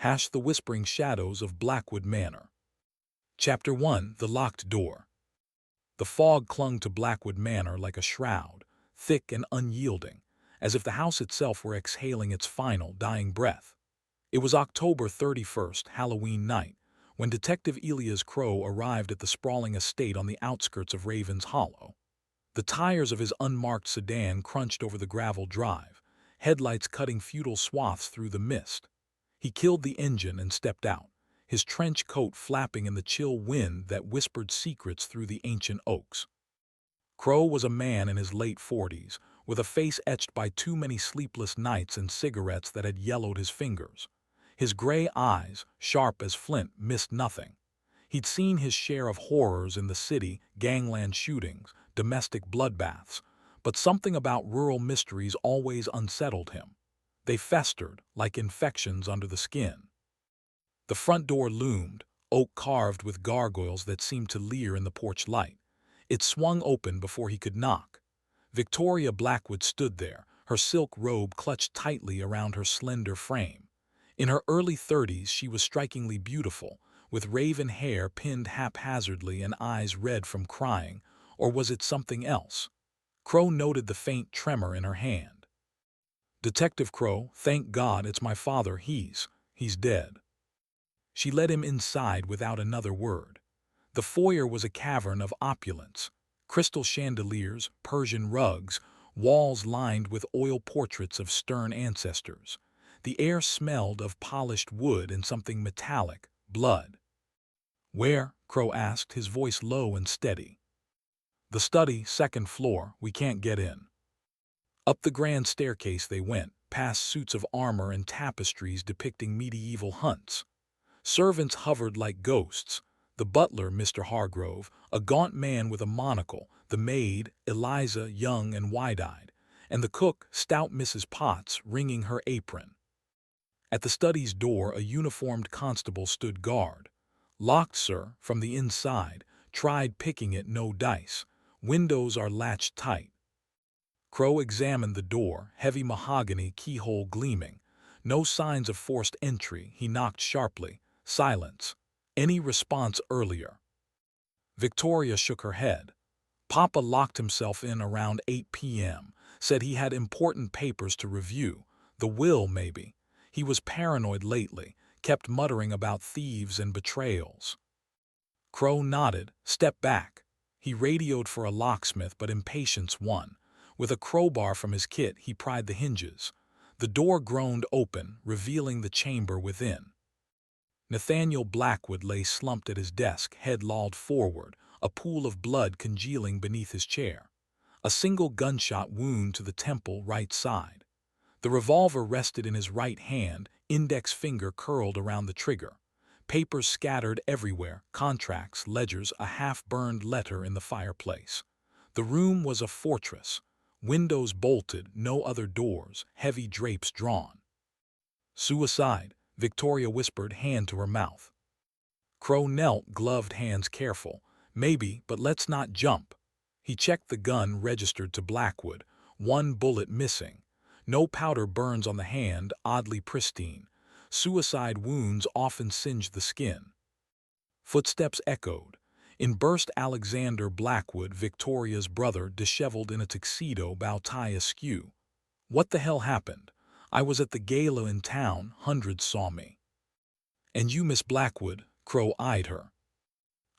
The Whispering Shadows of Blackwood Manor. Chapter 1. The Locked Door. The fog clung to Blackwood Manor like a shroud, thick and unyielding, as if the house itself were exhaling its final, dying breath. It was October 31st, Halloween night, when Detective Elias Crowe arrived at the sprawling estate on the outskirts of Raven's Hollow. The tires of his unmarked sedan crunched over the gravel drive, headlights cutting futile swaths through the mist. He killed the engine and stepped out, his trench coat flapping in the chill wind that whispered secrets through the ancient oaks. Crowe was a man in his late 40s, with a face etched by too many sleepless nights and cigarettes that had yellowed his fingers. His gray eyes, sharp as flint, missed nothing. He'd seen his share of horrors in the city, gangland shootings, domestic bloodbaths, but something about rural mysteries always unsettled him. They festered, like infections under the skin. The front door loomed, oak carved with gargoyles that seemed to leer in the porch light. It swung open before he could knock. Victoria Blackwood stood there, her silk robe clutched tightly around her slender frame. In her early 30s, she was strikingly beautiful, with raven hair pinned haphazardly and eyes red from crying, or was it something else? Crowe noted the faint tremor in her hand. "Detective Crowe, thank God it's my father. He's dead." She led him inside without another word. The foyer was a cavern of opulence. Crystal chandeliers, Persian rugs, walls lined with oil portraits of stern ancestors. The air smelled of polished wood and something metallic, blood. "Where?" Crowe asked, his voice low and steady. "The study, second floor. We can't get in." Up the grand staircase they went, past suits of armor and tapestries depicting medieval hunts. Servants hovered like ghosts. The butler, Mr. Hargrove, a gaunt man with a monocle, the maid, Eliza, young and wide-eyed, and the cook, stout Mrs. Potts, wringing her apron. At the study's door, a uniformed constable stood guard. "Locked, sir, from the inside. Tried picking it, no dice. Windows are latched tight." Crowe examined the door, heavy mahogany keyhole gleaming. No signs of forced entry. He knocked sharply. Silence. Any response earlier? Victoria shook her head. "Papa locked himself in around 8 p.m., said he had important papers to review. The will, maybe. He was paranoid lately, kept muttering about thieves and betrayals." Crowe nodded. "Step back." He radioed for a locksmith, but impatience won. With a crowbar from his kit, he pried the hinges. The door groaned open, revealing the chamber within. Nathaniel Blackwood lay slumped at his desk, head lolled forward, a pool of blood congealing beneath his chair. A single gunshot wound to the temple, right side. The revolver rested in his right hand, index finger curled around the trigger. Papers scattered everywhere, contracts, ledgers, a half-burned letter in the fireplace. The room was a fortress. Windows bolted, no other doors, heavy drapes drawn. "Suicide," Victoria whispered, hand to her mouth. Crowe knelt, gloved hands careful. "Maybe, but let's not jump." He checked the gun registered to Blackwood. One bullet missing. No powder burns on the hand, oddly pristine. Suicide wounds often singe the skin. Footsteps echoed. In burst Alexander Blackwood, Victoria's brother, disheveled in a tuxedo, bow tie askew. "What the hell happened? I was at the gala in town. Hundreds saw me." "And you, Miss Blackwood?" Crowe eyed her.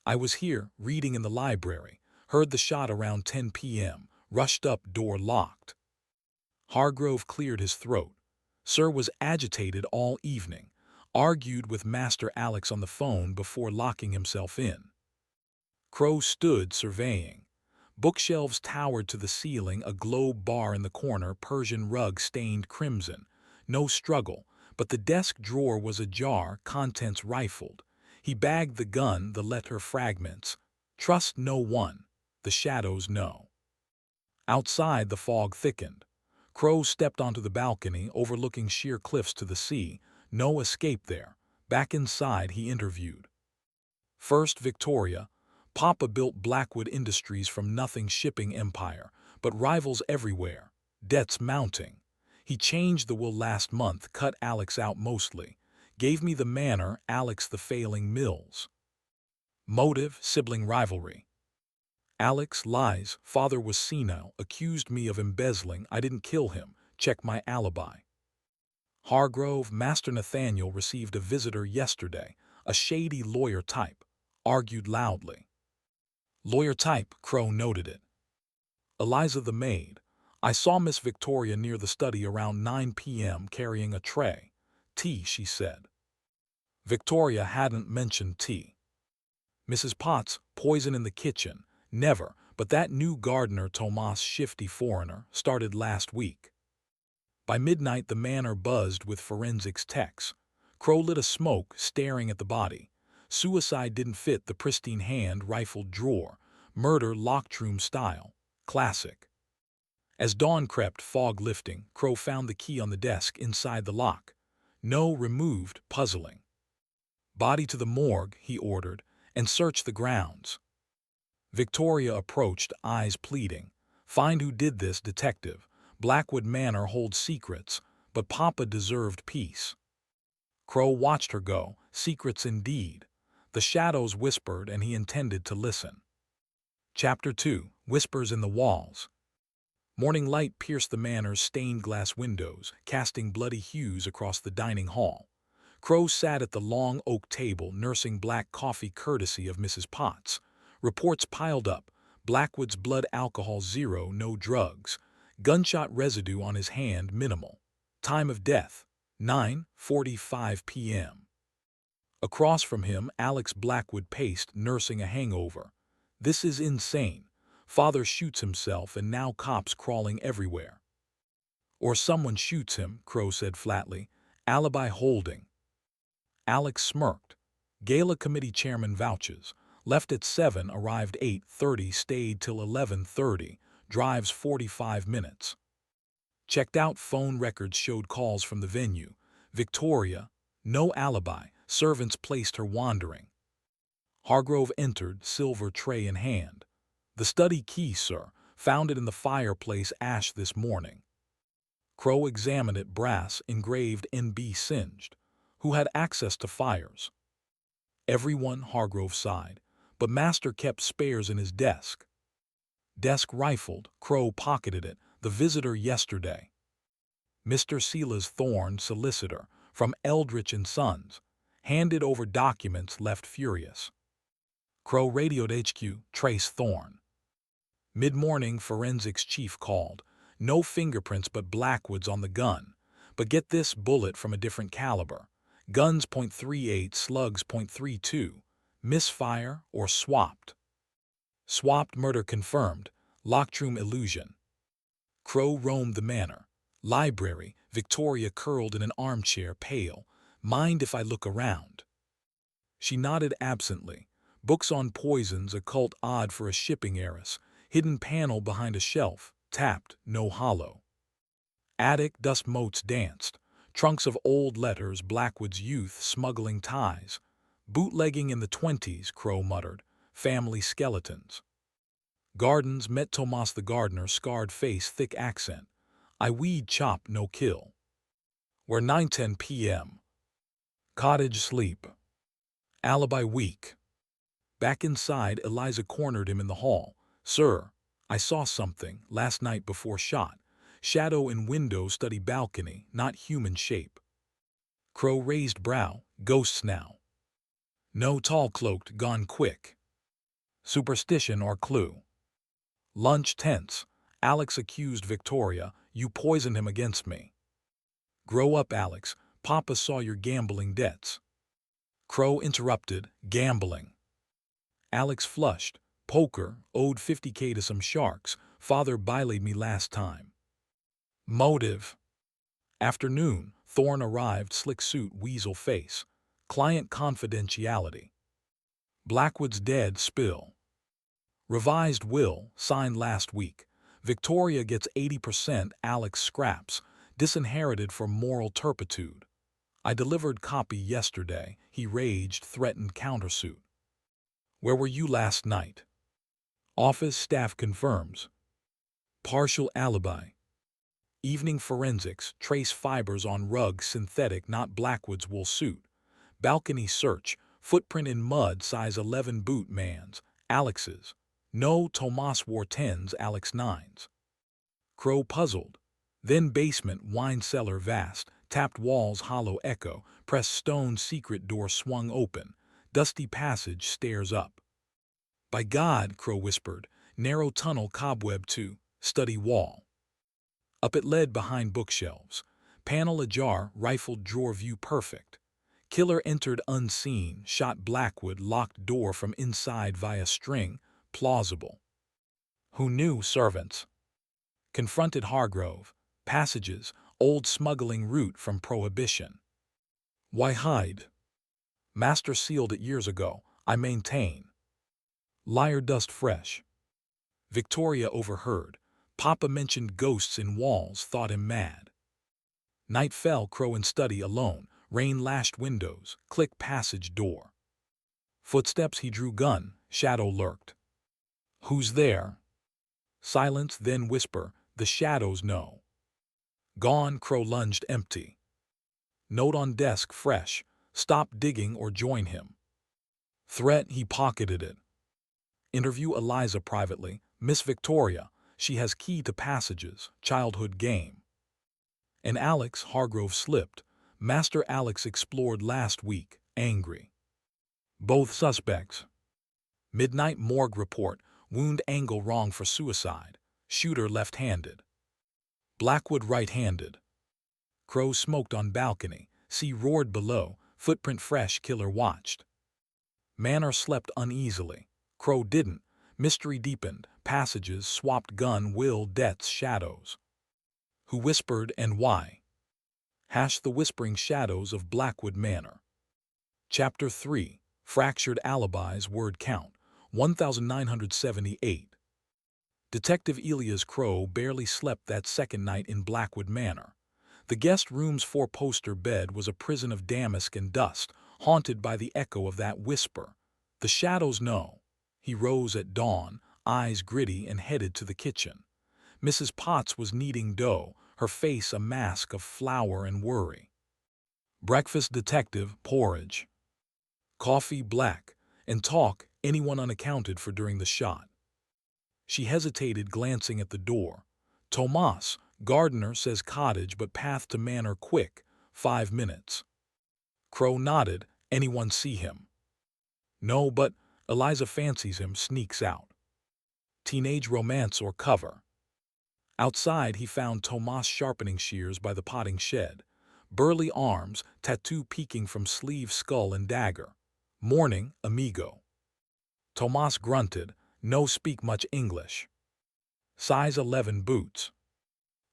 "I was here, reading in the library. Heard the shot around 10 p.m. Rushed up, door locked." Hargrove cleared his throat. "Sir was agitated all evening. Argued with Master Alex on the phone before locking himself in." Crowe stood, surveying. Bookshelves towered to the ceiling, a globe bar in the corner, Persian rug stained crimson. No struggle, but the desk drawer was ajar, contents rifled. He bagged the gun, the letter fragments. "Trust no one. The shadows know." Outside, the fog thickened. Crowe stepped onto the balcony, overlooking sheer cliffs to the sea. No escape there. Back inside, he interviewed. First, Victoria. "Papa built Blackwood Industries from nothing, shipping empire, but rivals everywhere. Debts mounting. He changed the will last month, cut Alex out mostly. Gave me the manor, Alex the failing Mills. Motive, sibling rivalry. Alex lies, father was senile, accused me of embezzling, I didn't kill him, check my alibi. Hargrove, Master Nathaniel received a visitor yesterday, a shady lawyer type, argued loudly. Lawyer type, Crowe noted it. Eliza the maid. I saw Miss Victoria near the study around 9 p.m. carrying a tray. Tea, she said. Victoria hadn't mentioned tea. Mrs. Potts, poison in the kitchen. Never, but that new gardener Tomas, shifty foreigner, started last week. By midnight the manor buzzed with forensics techs. Crowe lit a smoke, staring at the body. Suicide didn't fit the pristine hand rifled drawer. Murder locked room style. Classic. As dawn crept, fog lifting, Crowe found the key on the desk inside the lock. No, removed, puzzling. Body to the morgue, he ordered, and search the grounds. Victoria approached, eyes pleading. Find who did this, detective. Blackwood Manor holds secrets, but Papa deserved peace. Crowe watched her go, secrets indeed. The shadows whispered and he intended to listen. Chapter 2, Whispers in the Walls. Morning light pierced the manor's stained glass windows, casting bloody hues across the dining hall. Crowe sat at the long oak table nursing black coffee courtesy of Mrs. Potts. Reports piled up. Blackwood's blood alcohol 0, no drugs. Gunshot residue on his hand minimal. Time of death, 9:45 p.m. Across from him, Alex Blackwood paced, nursing a hangover. This is insane. Father shoots himself and now cops crawling everywhere. Or someone shoots him, Crowe said flatly. Alibi holding. Alex smirked. Gala committee chairman vouches. Left at 7, arrived 8:30, stayed till 11:30, drives 45 minutes. Checked out, phone records showed calls from the venue. Victoria, no alibi, servants placed her wandering. Hargrove entered, silver tray in hand. The study key, sir, found it in the fireplace ash this morning. Crowe examined it, brass, engraved NB singed. Who had access to fires? Everyone, Hargrove sighed, but Master kept spares in his desk. Desk rifled, Crowe pocketed it, the visitor yesterday. Mr. Silas Thorne, solicitor, from Eldridge and Sons, handed over documents, left furious. Crowe radioed HQ, Trace Thorne. Mid-morning, forensics chief called. No fingerprints but Blackwood's on the gun. But get this, bullet from a different caliber. Guns .38, slugs .32. Misfire or swapped? Swapped, murder confirmed. Locked room illusion. Crowe roamed the manor. Library, Victoria curled in an armchair, pale. Mind if I look around? She nodded absently. Books on poisons, occult, odd for a shipping heiress. Hidden panel behind a shelf, tapped, no hollow. Attic, dust motes danced. Trunks of old letters, Blackwood's youth, smuggling ties. Bootlegging in the 20s, Crowe muttered. Family skeletons. Gardens, met Tomas the gardener, scarred face, thick accent. I weed, chop, no kill. Were 9:10 p.m. Cottage sleep. Alibi weak. Back inside, Eliza cornered him in the hall. Sir, I saw something last night before shot. Shadow in window, study balcony, not human shape. Crowe raised brow. Ghosts now. No, tall cloaked, gone quick. Superstition or clue? Lunch tense. Alex accused Victoria. You poisoned him against me. Grow up, Alex. Papa saw your gambling debts. Crowe interrupted. Gambling. Alex flushed. Poker, owed 50K to some sharks. Father bilayed me last time. Motive. Afternoon. Thorne arrived, slick suit, weasel face. Client confidentiality. Blackwood's dead, spill. Revised will, signed last week. Victoria gets 80%, Alex scraps. Disinherited for moral turpitude. I delivered copy yesterday. He raged, threatened countersuit. Where were you last night? Office staff confirms. Partial alibi. Evening forensics, trace fibers on rug, synthetic, not Blackwood's wool suit. Balcony search, footprint in mud, size 11 boot, man's, Alex's. No, Tomas wore 10s, Alex 9s. Crowe puzzled. Then basement, wine cellar vast, tapped walls, hollow echo, pressed stone, secret door swung open, dusty passage, stairs up. By God, Crowe whispered, narrow tunnel, cobweb to, study wall. Up it led behind bookshelves, panel ajar, rifled drawer, view perfect. Killer entered unseen, shot Blackwood, locked door from inside via string, plausible. Who knew? Servants. Confronted Hargrove, passages, old smuggling route from Prohibition. Why hide? Master sealed it years ago, I maintain. Liar, dust fresh. Victoria overheard. Papa mentioned ghosts in walls, thought him mad. Night fell, Crowe in study alone, rain lashed windows, click passage door. Footsteps, he drew gun, shadow lurked. Who's there? Silence, then whisper, the shadows know. Gone, Crowe lunged empty. Note on desk, fresh, stop digging or join him. Threat, he pocketed it. Interview Eliza privately, Miss Victoria, she has key to passages, childhood game. And Alex, Hargrove slipped, Master Alex explored last week, angry. Both suspects. Midnight morgue report, wound angle wrong for suicide, shooter left-handed. Blackwood right-handed. Crowe smoked on balcony, sea roared below, footprint fresh, killer watched. Manor slept uneasily. Crowe didn't. Mystery deepened, passages swapped, gun, will, debts, shadows. Who whispered and why? The whispering shadows of Blackwood Manor. Chapter 3. Fractured alibis, word count, 1,978. Detective Elias Crowe barely slept that second night in Blackwood Manor. The guest room's four-poster bed was a prison of damask and dust, haunted by the echo of that whisper. The shadows know. He rose at dawn, eyes gritty, and headed to the kitchen. Mrs. Potts was kneading dough, her face a mask of flour and worry. Breakfast, detective, porridge. Coffee, black, and talk, anyone unaccounted for during the shot. She hesitated, glancing at the door. Tomas, gardener, says cottage but path to manor quick, 5 minutes. Crowe nodded. Anyone see him? No, but Eliza fancies him, sneaks out. Teenage romance or cover. Outside he found Tomas sharpening shears by the potting shed. Burly arms, tattoo peeking from sleeve, skull and dagger. Morning, amigo. Tomas grunted. No speak much English. Size 11 boots.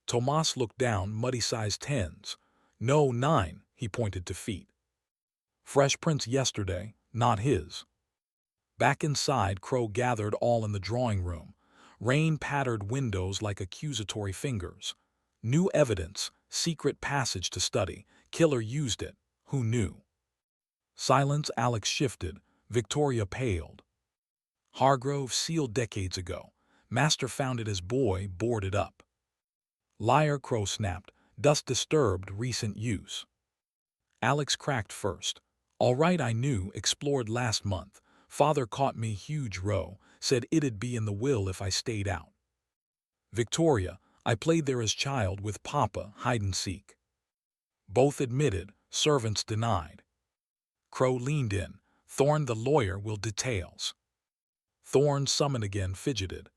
Tomas looked down, muddy size 10s. No, 9, he pointed to feet. Fresh prints yesterday, not his. Back inside, Crowe gathered all in the drawing room. Rain pattered windows like accusatory fingers. New evidence, secret passage to study. Killer used it. Who knew? Silence, Alex shifted. Victoria paled. Hargrove sealed decades ago. Master found it as boy, boarded up. Liar, Crowe snapped. Dust disturbed, recent use. Alex cracked first. All right, I knew, explored last month. Father caught me, huge row, said it'd be in the will if I stayed out. Victoria, I played there as child with Papa, hide and seek. Both admitted, servants denied. Crowe leaned in. Thorne, the lawyer, will details. Thorne, summoned again, fidgeted.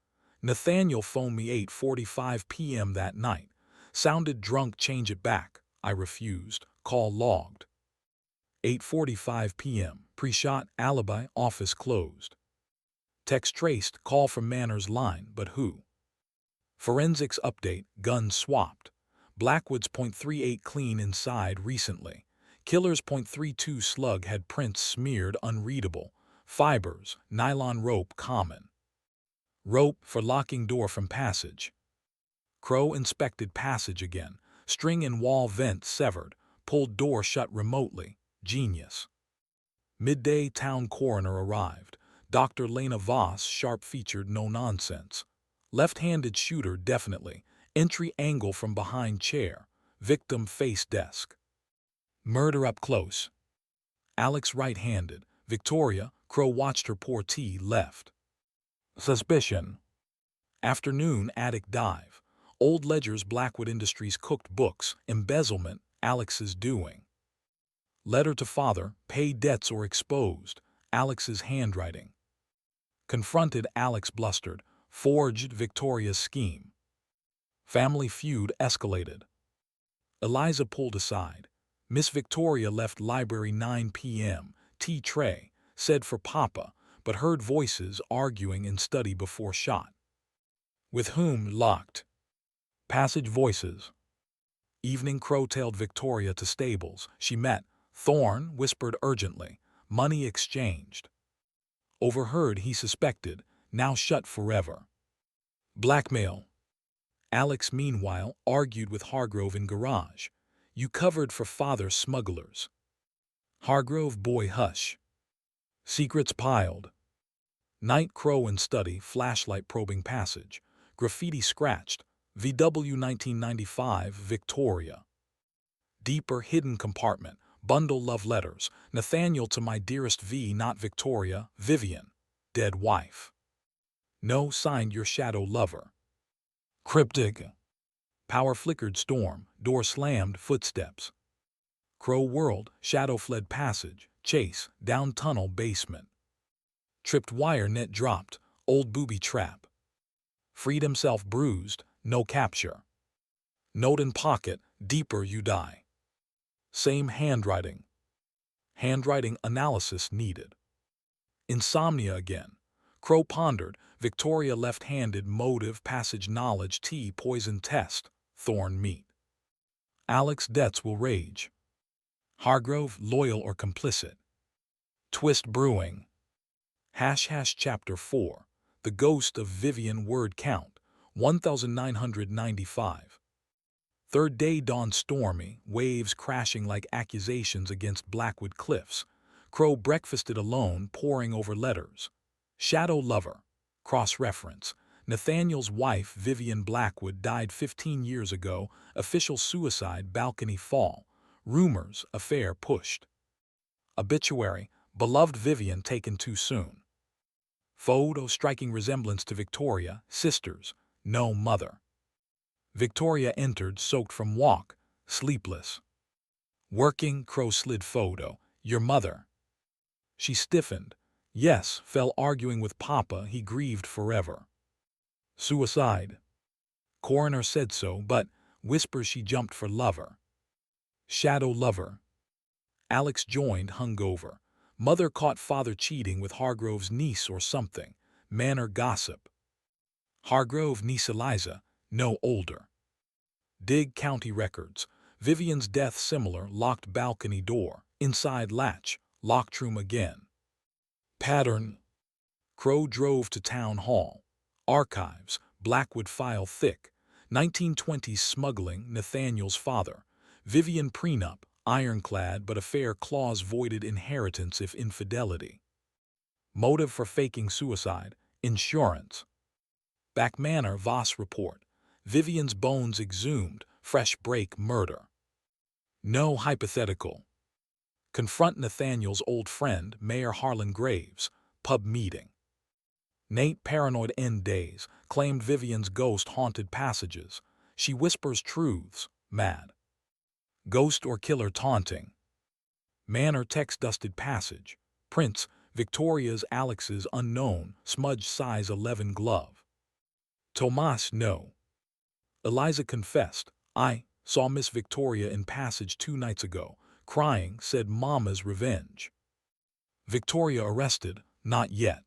Nathaniel phoned me 8:45 p.m. that night. Sounded drunk, change it back. I refused. Call logged. 8:45 p.m. Pre-shot, alibi, office closed. Text traced, call from Manor's line, but who? Forensics update, guns swapped. Blackwood's .38 clean inside recently. Killer's .32 slug had prints smeared, unreadable. Fibers, nylon rope common. Rope for locking door from passage. Crowe inspected passage again. String in wall vent severed. Pulled door shut remotely. Genius. Midday, town coroner arrived. Dr. Lena Voss, sharp-featured, no nonsense. Left-handed shooter, definitely. Entry angle from behind chair. Victim face desk. Murder up close. Alex right-handed. Victoria, Crowe watched her pour tea, left. Suspicion. Afternoon attic dive. Old ledgers, Blackwood Industries cooked books, embezzlement, Alex's doing. Letter to father, pay debts or exposed, Alex's handwriting. Confronted, Alex blustered, forged Victoria's scheme. Family feud escalated. Eliza pulled aside. Miss Victoria left library 9 p.m., tea tray, said for Papa, but heard voices arguing in study before shot. With whom? Locked. Passage voices. Evening, Crowe tailed Victoria to stables. She met. Thorne whispered urgently. Money exchanged. Overheard, he suspected, now shut forever. Blackmail. Alex, meanwhile, argued with Hargrove in garage. You covered for father's smugglers. Hargrove, boy, hush. Secrets piled. Night, Crowe in study, flashlight probing passage. Graffiti scratched. VW 1995, Victoria. Deeper, hidden compartment. Bundle love letters. Nathaniel to my dearest V, not Victoria, Vivian. Dead wife. No, signed your shadow lover. Cryptic. Power flickered, storm, door slammed, footsteps. Crowe whirled, shadow fled passage, chase, down tunnel, basement. Tripped wire, net dropped, old booby trap. Freed himself, bruised, no capture. Note in pocket, deeper you die. Same handwriting. Handwriting analysis needed. Insomnia again. Crowe pondered, Victoria left-handed, motive, passage, knowledge, tea, poison, test, Thorne meet. Alex, debts will rage. Hargrove, loyal or complicit. Twist brewing. Chapter 4. The Ghost of Vivian, word count, 1995. Third day, dawn stormy, waves crashing like accusations against Blackwood cliffs. Crowe breakfasted alone, poring over letters. Shadow lover. Cross-reference. Nathaniel's wife, Vivian Blackwood, died 15 years ago. Official suicide, balcony fall. Rumors, affair pushed. Obituary, beloved Vivian taken too soon. Photo striking resemblance to Victoria, sisters, no mother. Victoria entered, soaked from walk, sleepless. Working, Crowe slid photo, your mother. She stiffened. Yes, fell arguing with Papa, he grieved forever. Suicide. Coroner said so, but whispers she jumped for lover. Shadow lover. Alex joined, hungover. Mother caught father cheating with Hargrove's niece or something. Manor gossip. Hargrove, niece Eliza, no older. Dig county records. Vivian's death similar, locked balcony door, inside latch, locked room again. Pattern. Crowe drove to town hall. Archives, Blackwood file thick. 1920s smuggling, Nathaniel's father. Vivian prenup, ironclad but affair clause voided, inheritance if infidelity. Motive for faking suicide, insurance. Back Manor, Voss report. Vivian's bones exhumed, fresh break, murder. No hypothetical. Confront Nathaniel's old friend, Mayor Harlan Graves, pub meeting. Nate, paranoid, end days, claimed Vivian's ghost haunted passages. She whispers truths, mad. Ghost or killer taunting. Manor, text-dusted passage. Prince, Victoria's, Alex's, unknown, smudge size 11 glove. Tomas, no. Eliza confessed, I saw Miss Victoria in passage 2 nights ago, crying, said Mama's revenge. Victoria arrested, not yet.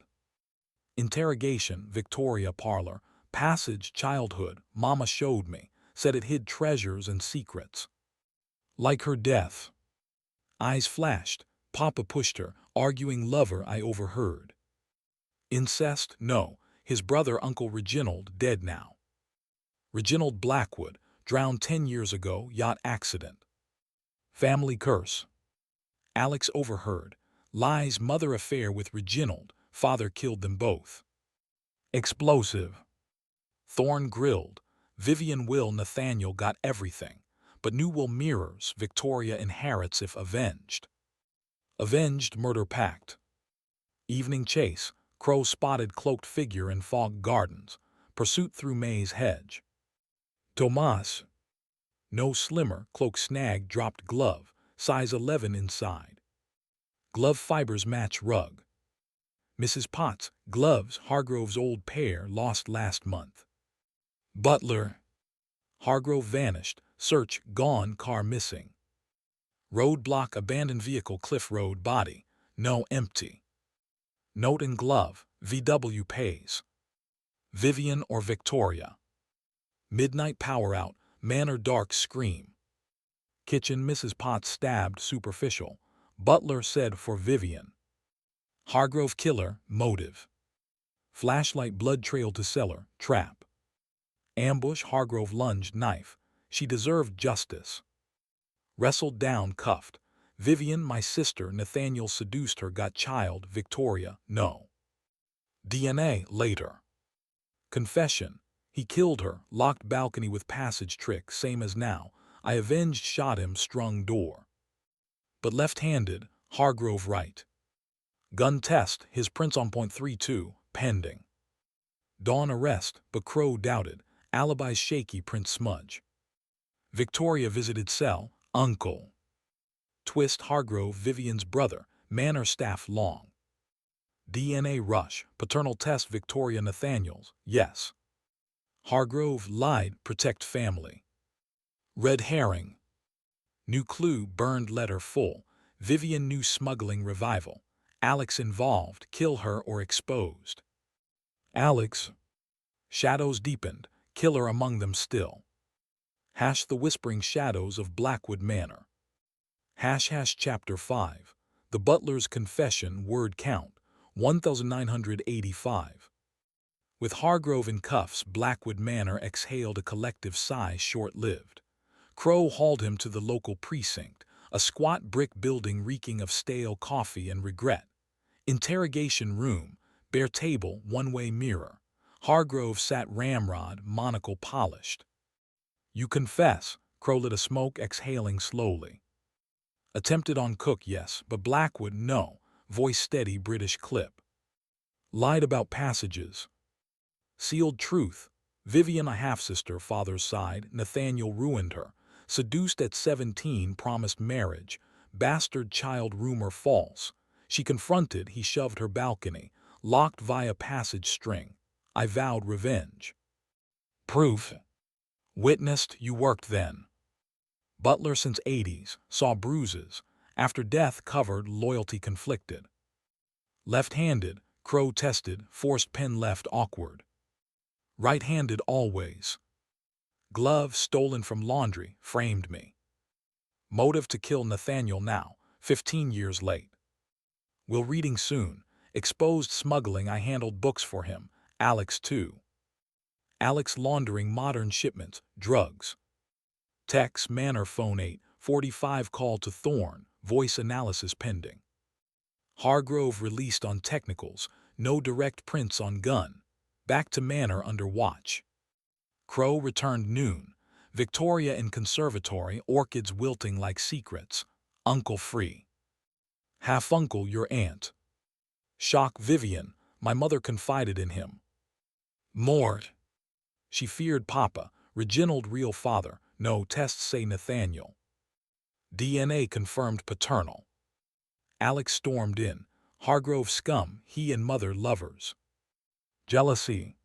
Interrogation, Victoria parlor, passage, childhood, Mama showed me, said it hid treasures and secrets. Like her death. Eyes flashed, Papa pushed her, arguing lover I overheard. Incest, no, his brother Uncle Reginald, dead now. Reginald Blackwood, drowned 10 years ago, yacht accident. Family curse. Alex overheard, lies, mother affair with Reginald, father killed them both. Explosive. Thorne grilled, Vivian will, Nathaniel got everything, but new will mirrors, Victoria inherits if avenged. Avenged murder pact. Evening chase. Crow spotted cloaked figure in Fog Gardens. Pursuit through Maze Hedge. Tomas. No slimmer. Cloak snag dropped glove. Size 11 inside. Glove fibers match rug. Mrs. Potts. Gloves. Hargrove's old pair lost last month. Butler. Hargrove vanished. Search gone. Car missing. Roadblock. Abandoned vehicle. Cliff Road body. No empty. Note and glove. VW pays. Vivian or Victoria. Midnight power out. Manor dark scream. Kitchen. Mrs. Potts stabbed superficial. Butler said for Vivian. Hargrove killer. Motive. Flashlight. Blood trail to cellar. Trap. Ambush. Hargrove lunged knife. She deserved justice. Wrestled down. Cuffed. Vivian. My sister. Nathaniel seduced her. Got child. Victoria. No. DNA. Later. Confession. He killed her. Locked balcony with passage trick. Same as now. I avenged. Shot him. Strung door. But left-handed. Hargrove right. Gun test. His prints on .32. Pending. Dawn arrest. But Crowe doubted. Alibi's shaky. Print smudge. Victoria visited cell. Uncle. Twist. Hargrove. Vivian's brother. Manor staff long. DNA rush. Paternal test. Victoria. Nathaniel's. Yes. Hargrove lied. Protect family. Red herring. New clue. Burned letter full. Vivian knew smuggling revival. Alex involved. Kill her or exposed. Alex. Shadows deepened. Killer among them still. Hash the whispering shadows of Blackwood Manor. Chapter 5. The Butler's Confession. Word count. 1985. With Hargrove in cuffs, Blackwood Manor exhaled a collective sigh short-lived. Crowe hauled him to the local precinct, a squat brick building reeking of stale coffee and regret. Interrogation room, bare table, one-way mirror. Hargrove sat ramrod, monocle polished. You confess, Crowe lit a smoke, exhaling slowly. Attempted on Cook, yes, but Blackwood, no. Voice steady, British clip. Lied about passages. Sealed truth. Vivian a half-sister, father's side. Nathaniel ruined her. Seduced at 17, promised marriage. Bastard child, rumor false. She confronted, he shoved her balcony. Locked via passage string. I vowed revenge. Proof. Witnessed, you worked then. Butler since 80s, saw bruises. After death covered, loyalty conflicted. Left-handed, Crowe tested, forced pen left awkward. Right-handed always. Glove stolen from laundry, framed me. Motive to kill Nathaniel now, 15 years late. Will reading soon. Exposed smuggling, I handled books for him. Alex too. Alex laundering modern shipments, drugs. Tex Manor phone 8:45 call to Thorne, voice analysis pending. Hargrove released on technicals, no direct prints on gun. Back to Manor under watch. Crowe returned noon. Victoria in conservatory, orchids wilting like secrets. Uncle free. Half-uncle your aunt. Shock Vivian, my mother confided in him. Mort. She feared Papa, Reginald real father, no tests say Nathaniel. DNA confirmed paternal. Alex stormed in. Hargrove scum, he and mother lovers. Jealousy.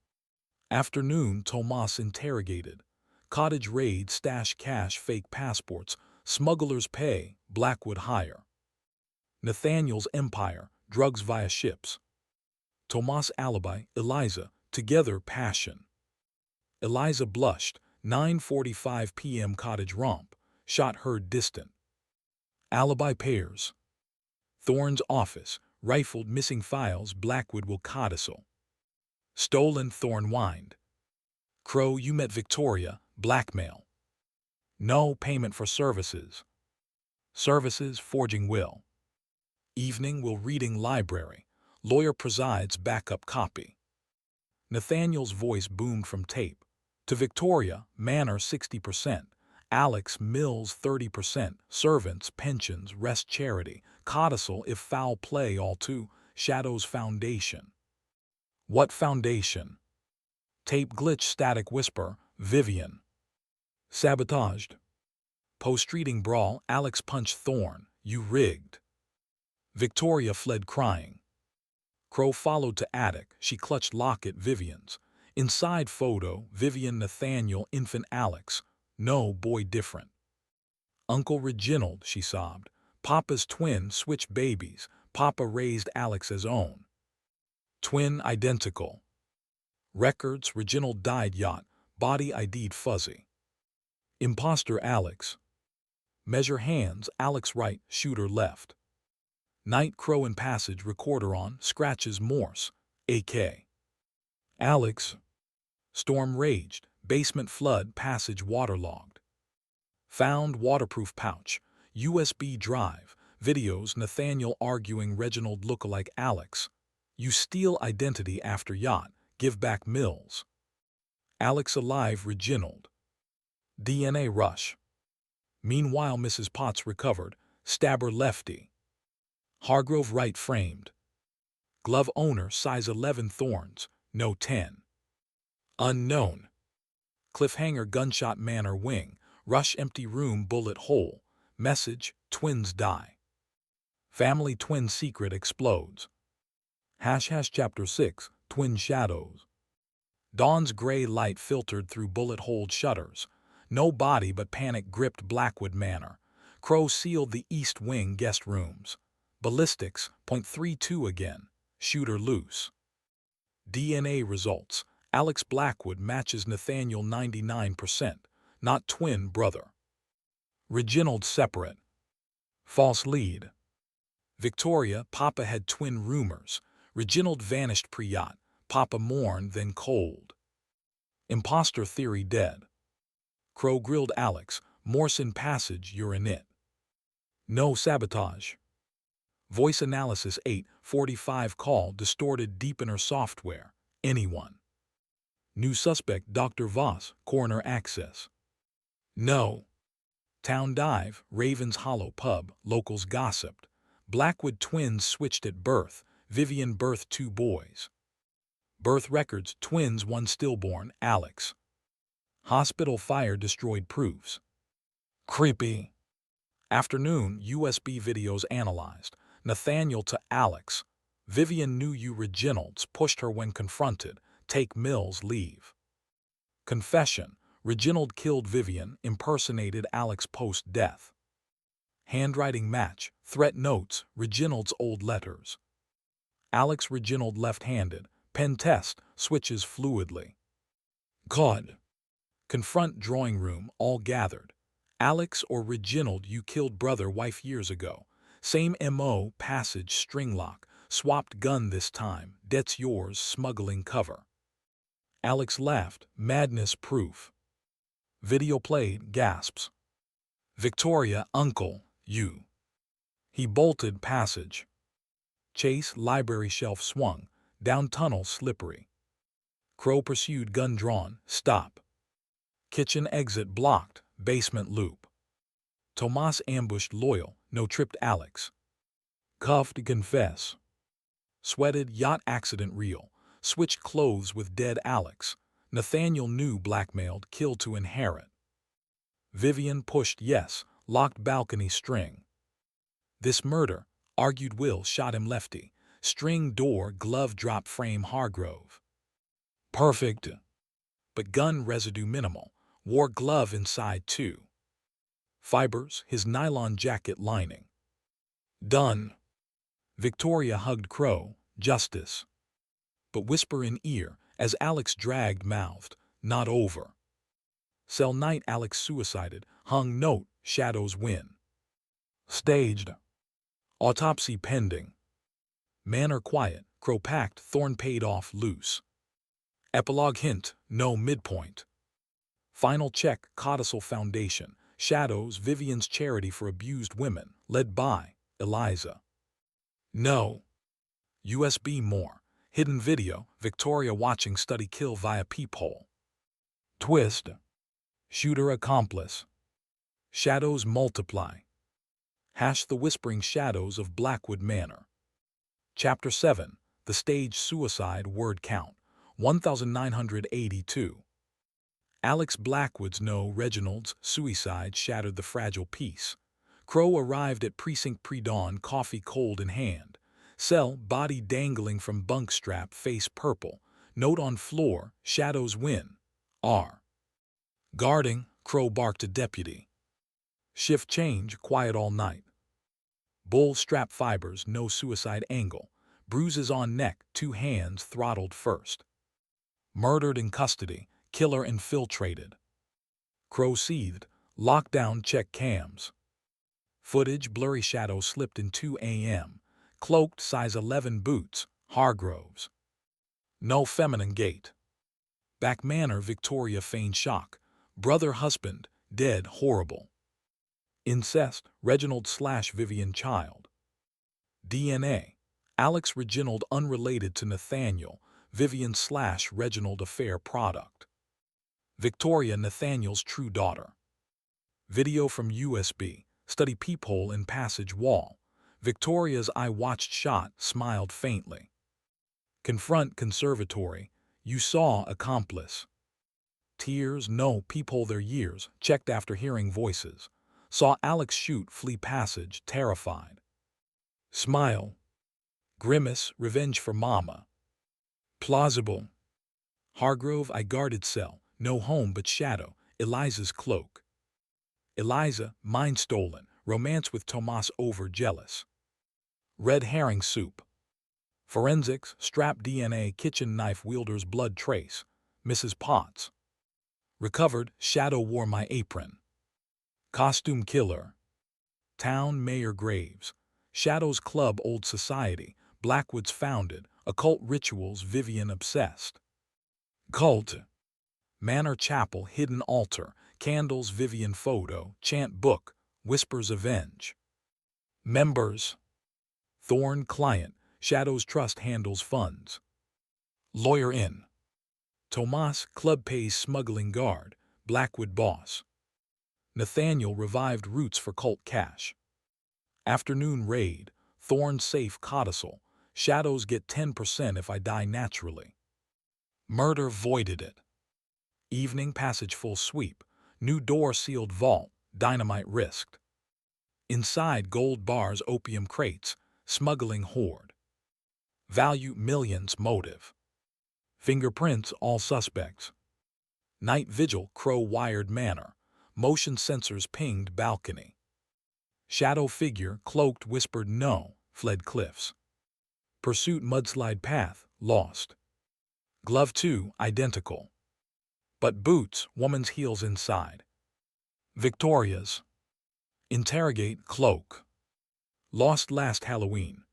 Afternoon, Tomas interrogated. Cottage raid, stash cash, fake passports, smugglers pay, Blackwood hire. Nathaniel's empire, drugs via ships. Tomas alibi, Eliza, together passion. Eliza blushed, 9:45 p.m. cottage romp, shot heard distant. Alibi pairs. Thorne's office, rifled missing files, Blackwood will codicil. Stolen Thorne whined. Crowe, you met Victoria, blackmail. No payment for services. Services, forging will. Evening will reading library. Lawyer presides, backup copy. Nathaniel's voice boomed from tape. To Victoria, Manor 60%. Alex, Mills 30%. Servants, pensions, rest charity. Codicil if foul play all too. Shadows foundation. What foundation? Tape glitch static whisper. Vivian. Sabotaged. Post-reading brawl. Alex punched Thorne. You rigged. Victoria fled crying. Crowe followed to attic. She clutched locket. Vivian's. Inside photo. Vivian Nathaniel infant Alex. No boy different. Uncle Reginald, she sobbed. Papa's twin switched babies. Papa raised Alex as own. Twin identical. Records. Reginald died yacht. Body ID'd fuzzy. Imposter Alex. Measure hands. Alex right. Shooter left. Night Crow in passage. Recorder on. Scratches Morse. AK. Alex. Storm raged. Basement flood. Passage waterlogged. Found waterproof pouch. USB drive. Videos. Nathaniel arguing Reginald lookalike Alex. You steal identity after yacht. Give back Mills. Alex alive. Reginald. DNA rush. Meanwhile Mrs. Potts recovered. Stabber lefty. Hargrove right framed. Glove owner size 11 Thorns. No 10. Unknown. Cliffhanger gunshot Manor wing. Rush empty room bullet hole. Message, twins die. Family twin secret explodes. Chapter 6, Twin Shadows. Dawn's gray light filtered through bullet-holed shutters. No body but panic gripped Blackwood Manor. Crowe sealed the east wing guest rooms. Ballistics, .32 again. Shooter loose. DNA results. Alex Blackwood matches Nathaniel 99%. Not twin brother. Reginald separate. False lead. Victoria, Papa had twin rumors. Reginald vanished pre-yacht. Papa mourned, then cold. Imposter theory dead. Crowe grilled Alex. Morse in passage, you're in it. No sabotage. Voice analysis 8:45 call distorted deepener software. Anyone. New suspect Dr. Voss, coroner access. No. Town dive, Raven's Hollow pub, locals gossiped. Blackwood twins switched at birth. Vivian birthed 2 boys. Birth records, twins 1 stillborn, Alex. Hospital fire destroyed proofs. Creepy. Afternoon, USB videos analyzed. Nathaniel to Alex. Vivian knew you Reginalds, pushed her when confronted. Take Mills, leave. Confession. Reginald killed Vivian, impersonated Alex post-death. Handwriting match. Threat notes, Reginald's old letters. Alex Reginald left-handed. Pen test, switches fluidly. Caught. Confront drawing room, all gathered. Alex or Reginald, you killed brother wife years ago. Same MO, passage, string lock. Swapped gun this time. Debt's yours, smuggling cover. Alex laughed. Madness proof. Video played. Gasps. Victoria, uncle, you. He bolted passage. Chase, library shelf swung. Down tunnel slippery. Crowe pursued gun drawn. Stop. Kitchen exit blocked. Basement loop. Tomas ambushed loyal. No tripped Alex. Cuffed confess. Sweated yacht accident real. Switched clothes with dead Alex. Nathaniel knew blackmailed, killed to inherit. Vivian pushed yes, locked balcony string. This murder, argued Will shot him lefty. String door, glove drop frame Hargrove. Perfect. But gun residue minimal. Wore glove inside too. Fibers, his nylon jacket lining. Done. Victoria hugged Crowe, justice. But whisper in ear, as Alex dragged mouthed, not over. Cell night Alex suicided, hung note, shadows win. Staged. Autopsy pending. Manor quiet, Crowe packed, Thorne paid off loose. Epilogue hint, no midpoint. Final check, Codicil Foundation, Shadows, Vivian's charity for abused women, led by Eliza. No. USB more. Hidden video, Victoria watching study kill via peephole. Twist. Shooter accomplice. Shadows multiply. The Whispering Shadows of Blackwood Manor. Chapter 7. The Stage Suicide Word Count, 1982. Alex Blackwood's Reginald's suicide shattered the fragile peace. Crowe arrived at precinct pre-dawn, coffee cold in hand. Cell, body dangling from bunk strap, face purple. Note on floor, shadows win. R. Guarding, Crowe barked to deputy. Shift change, quiet all night. Bull strap fibers, no suicide angle. Bruises on neck, 2 hands throttled first. Murdered in custody, killer infiltrated. Crowe seethed, lockdown check cams. Footage, blurry shadow slipped in 2 a.m. Cloaked, size 11 boots, Hargroves. No feminine gait. Back manor, Victoria feigned shock. Brother husband, dead, horrible. Incest, Reginald/Vivian child. DNA, Alex Reginald unrelated to Nathaniel, Vivian/Reginald affair product. Victoria, Nathaniel's true daughter. Video from USB, study peephole in passage wall. Victoria's eye watched shot, smiled faintly. Confront conservatory, you saw accomplice. Tears, no, peephole their years, checked after hearing voices. Saw Alex shoot, flee passage, terrified. Smile. Grimace, revenge for mama. Plausible. Hargrove, I guarded cell, no home but shadow, Eliza's cloak. Eliza, mine stolen, romance with Tomas over jealous. Red herring soup. Forensics, strap DNA, kitchen knife wielder's blood trace, Mrs. Potts. Recovered, shadow wore my apron. Costume killer. Town mayor Graves. Shadows Club, old society, Blackwood's founded, occult rituals, Vivian obsessed. Cult. Manor chapel, hidden altar, candles, Vivian photo, chant book, whispers avenge. Members. Thorn client, Shadows Trust handles funds. Lawyer in. Tomas, club pays smuggling guard, Blackwood boss. Nathaniel, revived roots for cult cash. Afternoon raid, Thorn safe codicil, Shadows get 10% if I die naturally. Murder voided it. Evening passage full sweep, new door sealed vault, dynamite risked. Inside gold bars, opium crates, smuggling horde. Value millions, motive. Fingerprints, all suspects. Night vigil, Crowe wired manor, motion sensors pinged balcony. Shadow figure, cloaked, whispered no, fled cliffs. Pursuit, mudslide path, lost. Glove 2, identical. But boots, woman's heels inside. Victoria's. Interrogate, cloak. Lost last Halloween.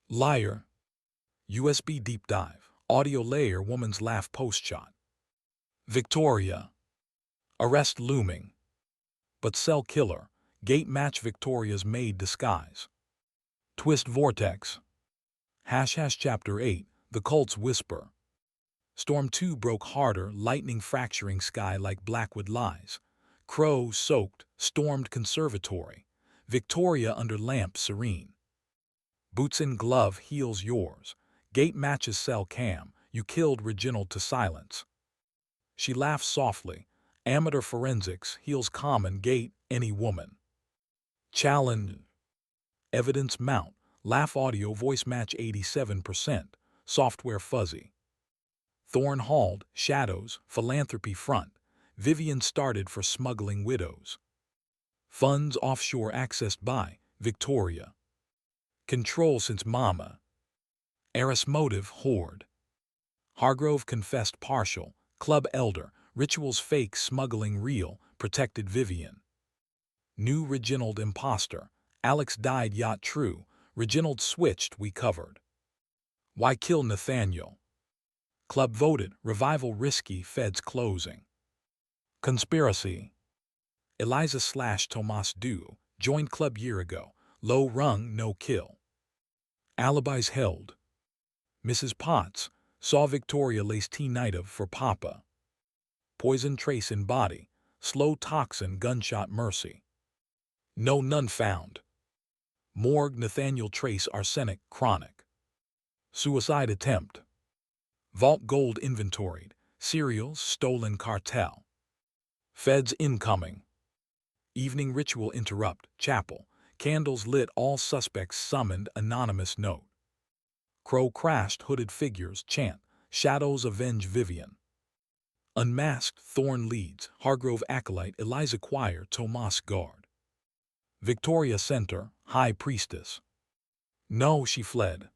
Liar. USB deep dive, audio layer, woman's laugh post-shot. Victoria. Arrest looming. But cell killer, gate match, Victoria's maid disguise. Twist vortex. Chapter 8, the cult's whisper. Storm 2 broke harder, lightning fracturing sky like Blackwood lies. Crowe soaked, stormed conservatory. Victoria under lamp serene. Boots in glove, heels yours. Gate matches cell cam, you killed Reginald to silence. She laughs softly. Amateur forensics, heels common, gate, any woman. Challenge. Evidence mount, laugh audio, voice match 87%, software fuzzy. Thorn hauled, shadows, philanthropy front. Vivian started for smuggling widows. Funds offshore accessed by Victoria. Control since mama. Heiress motive, horde. Hargrove confessed partial, club elder, rituals fake, smuggling real, protected Vivian. New Reginald imposter, Alex died, yacht true, Reginald switched, we covered. Why kill Nathaniel? Club voted, revival risky, feds closing. Conspiracy. Eliza/Tomas duo, joined club year ago, low rung, no kill. Alibis held. Mrs. Potts, saw Victoria lace T-native for Papa. Poison trace in body, slow toxin, gunshot mercy. No, none found. Morgue Nathaniel Trace arsenic chronic. Suicide attempt. Vault gold inventoried. Cereals stolen cartel. Feds incoming. Evening ritual interrupt. Chapel. Candles lit, all suspects summoned, anonymous note. Crow crashed, hooded figures chant. Shadows avenge Vivian. Unmasked, Thorn leads. Hargrove acolyte, Eliza choir, Tomas guard. Victoria Center, high priestess. No, she fled.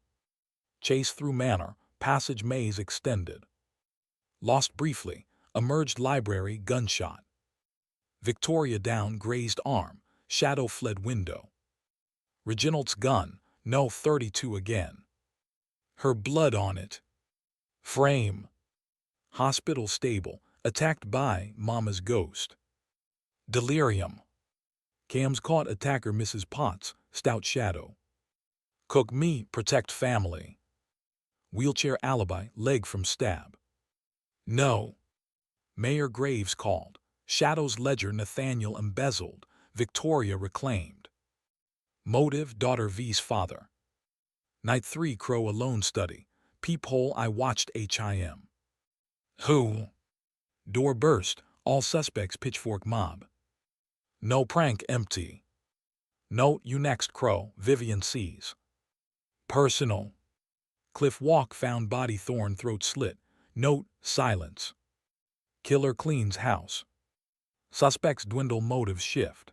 Chase through manor, passage maze extended. Lost briefly, emerged library, gunshot. Victoria down, grazed arm, shadow fled window. Reginald's gun, no 32 again. Her blood on it. Frame. Hospital stable, attacked by Mama's ghost. Delirium. Cams caught attacker Mrs. Potts, stout shadow. Cook me, protect family. Wheelchair alibi, leg from stab. No. Mayor Graves called. Shadow's ledger Nathaniel embezzled, Victoria reclaimed. Motive daughter V's father. Night 3 Crow alone study. Peephole I watched HIM. Who? Door burst, all suspects pitchfork mob. No prank empty. Note you next Crow, Vivian sees. Personal. Cliff walk found body Thorn throat slit. Note silence. Killer cleans house. Suspects dwindle motive shift.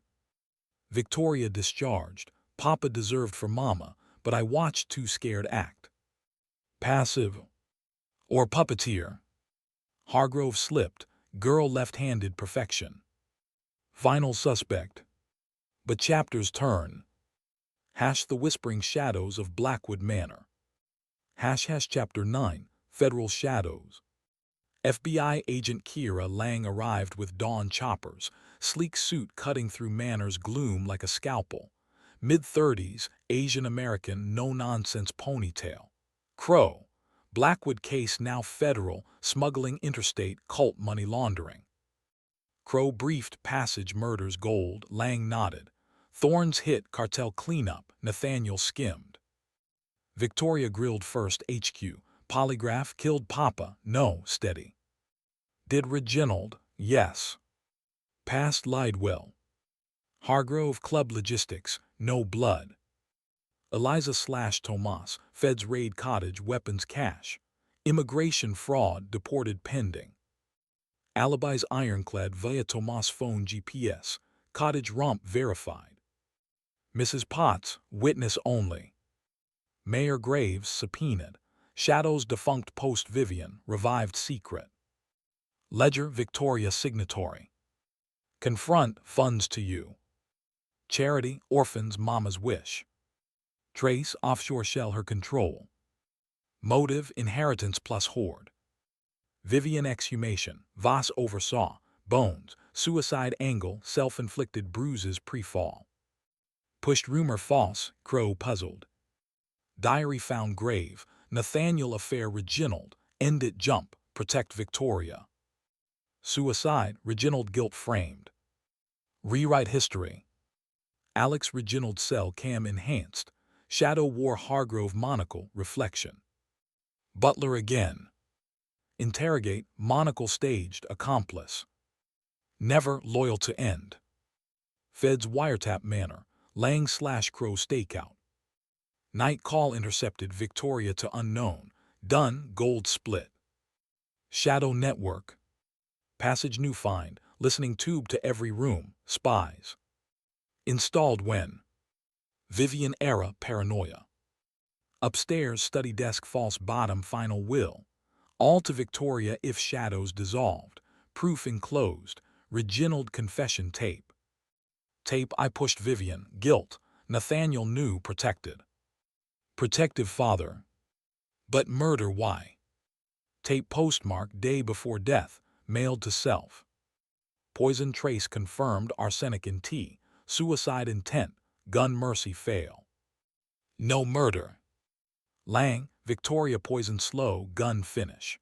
Victoria discharged. Papa deserved for Mama, but I watched too scared act. Passive. Or puppeteer. Hargrove slipped. Girl left-handed perfection. Final suspect. But chapters turn. Hash the whispering shadows of Blackwood Manor. Hash chapter 9, Federal Shadows. FBI agent Kira Lang arrived with dawn choppers, sleek suit cutting through Manor's gloom like a scalpel. Mid-30s, Asian American, no-nonsense ponytail. Crow. Blackwood case now federal, smuggling interstate, cult money laundering. Crow briefed passage murders gold, Lang nodded. Thorns hit cartel cleanup, Nathaniel skimmed. Victoria grilled first HQ, polygraph killed Papa, no, steady. Did Reginald, yes. Passed Lidewell. Hargrove club logistics, no blood. Eliza / Tomas, feds raid cottage, weapons cache. Immigration fraud, deported pending. Alibis ironclad via Tomas phone GPS, cottage romp verified. Mrs. Potts, witness only. Mayor Graves subpoenaed. Shadows defunct post Vivian, revived secret. Ledger Victoria signatory. Confront funds to you. Charity orphans Mama's wish. Trace offshore shell her control. Motive inheritance plus hoard. Vivian exhumation, Voss oversaw, bones, suicide angle, self-inflicted bruises pre-fall. Pushed rumor false, Crow puzzled. Diary found grave, Nathaniel affair Reginald, end it jump, protect Victoria. Suicide, Reginald guilt framed. Rewrite history. Alex Reginald cell cam enhanced, Shadow wore Hargrove monocle, reflection. Butler again. Interrogate, monocle staged, accomplice. Never loyal to end. Feds wiretap Manor, Lang / Crow stakeout. Night call intercepted, Victoria to unknown, done, gold split. Shadow network. Passage new find, listening tube to every room, spies. Installed when? Vivian era paranoia. Upstairs study desk false bottom final will. All to Victoria if shadows dissolved. Proof enclosed. Reginald confession tape. Tape I pushed Vivian, guilt. Nathaniel knew protected. Protective father. But murder why? Tape postmark day before death, mailed to self. Poison trace confirmed, arsenic in tea. Suicide intent, gun mercy fail. No murder. Lang, Victoria poison slow, gun finish.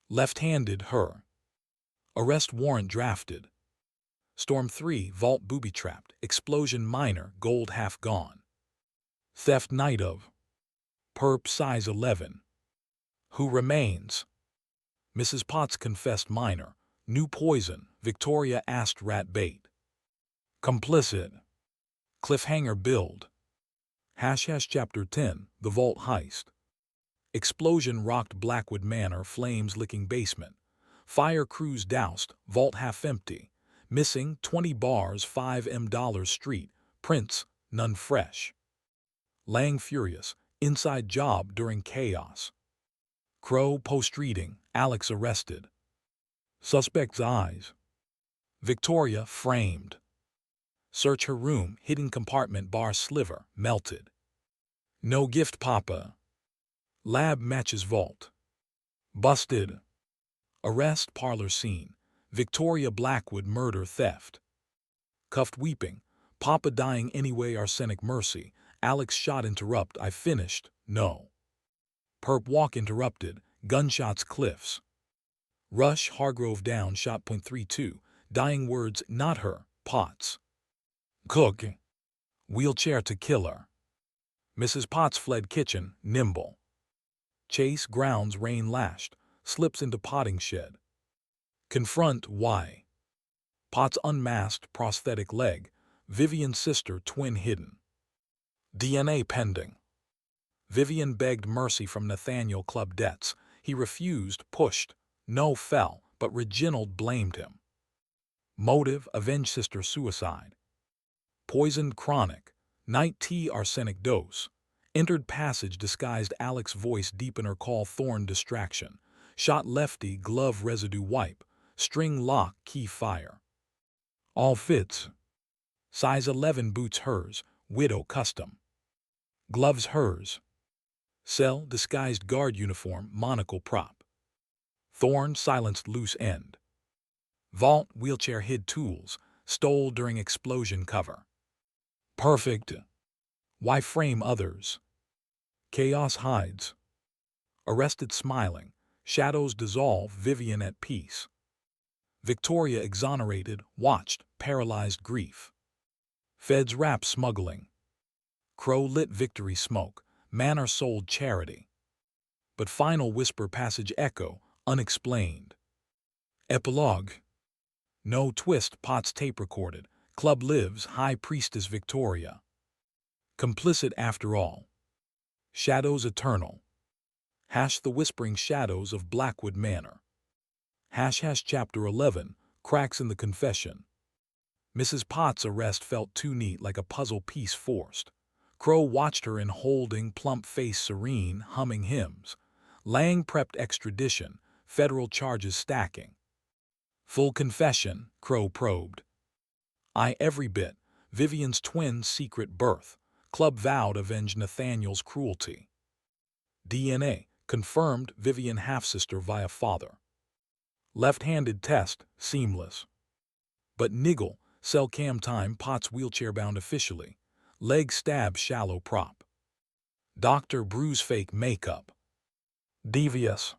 Left-handed her. Arrest warrant drafted. Storm 3 vault booby-trapped, explosion minor, gold half gone. Theft night of. Perp size 11. Who remains? Mrs. Potts confessed minor. New poison. Victoria asked rat bait. Complicit. Cliffhanger build. Chapter 10. The Vault Heist. Explosion rocked Blackwood Manor, flames licking basement. Fire crews doused, vault half empty. Missing 20 bars, $5 street. Prints, none fresh. Lang furious, inside job during chaos. Crowe post-reading, Alex arrested. Suspect's eyes. Victoria framed. Search her room, hidden compartment, bar sliver, melted. No gift, Papa. Lab matches vault. Busted. Arrest, parlor scene. Victoria Blackwood murder theft. Cuffed weeping. Papa dying anyway, arsenic mercy. Alex shot interrupt, I finished, no. Perp walk interrupted, gunshots cliffs. Rush Hargrove down shot .32, dying words not her, Potts. Cook. Wheelchair to killer. Mrs. Potts fled kitchen, nimble. Chase grounds rain lashed, slips into potting shed. Confront why. Potts unmasked prosthetic leg, Vivian's sister twin hidden. DNA pending. Vivian begged mercy from Nathaniel club debts. He refused, pushed. No fell, but Reginald blamed him. Motive, avenge sister suicide. Poisoned chronic. Night tea arsenic dose. Entered passage disguised Alex voice deepener call thorn distraction. Shot lefty glove residue wipe. String lock key fire. All fits. Size 11 boots hers. Widow custom. Gloves hers. Cell disguised guard uniform monocle prop. Thorn silenced loose end. Vault wheelchair hid tools. Stole during explosion cover. Perfect. Why frame others? Chaos hides. Arrested smiling. Shadows dissolve, Vivian at peace. Victoria exonerated, watched, paralyzed grief. Feds wrap smuggling. Crow lit victory smoke. Manor sold charity. But final whisper passage echo, unexplained. Epilogue. No twist, Potts tape recorded. Club lives, High Priestess Victoria. Complicit after all. Shadows eternal. The whispering shadows of Blackwood Manor. Chapter 11. Cracks in the confession. Mrs. Potts' arrest felt too neat, like a puzzle piece forced. Crowe watched her in holding, plump face serene, humming hymns. Lang prepped extradition, federal charges stacking. Full confession, Crowe probed. I every bit. Vivian's twin secret birth. Club vowed avenge Nathaniel's cruelty. DNA confirmed Vivian half-sister via father. Left-handed test, seamless. But niggle, cell cam time, Potts wheelchair-bound officially. Leg stab shallow prop. Doctor bruise fake makeup. Devious.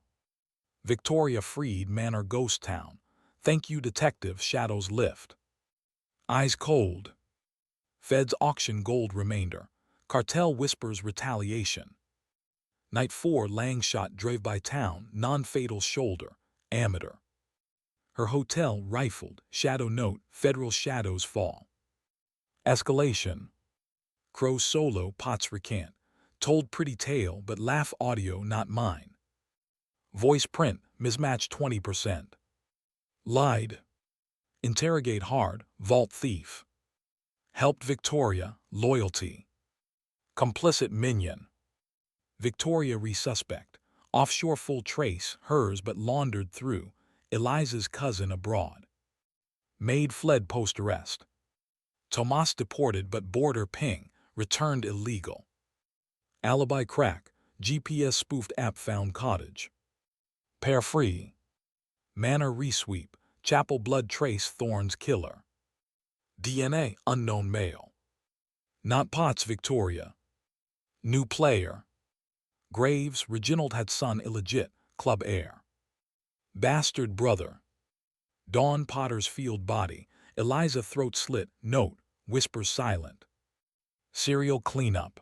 Victoria freed Manor ghost town. Thank you detective, shadows lift. Eyes cold. Feds auction gold remainder. Cartel whispers retaliation. Night 4 Lang shot drove by town, non-fatal shoulder, amateur. Her hotel rifled, shadow note, federal shadows fall. Escalation. Crow solo, Potts recant. Told pretty tale but laugh audio not mine. Voice print, mismatch 20%. Lied. Interrogate hard, vault thief. Helped Victoria, loyalty. Complicit minion. Victoria resuspect. Offshore full trace, hers but laundered through. Eliza's cousin abroad. Maid fled post-arrest. Tomas deported but border ping, returned illegal. Alibi crack, GPS spoofed app found cottage. Pair free. Manor resweep, chapel blood trace Thorn's killer. DNA unknown male. Not Potts Victoria. New player. Graves Reginald had son illegit, club heir. Bastard brother. Dawn Potter's field body, Eliza throat slit, note, whispers silent. Serial cleanup.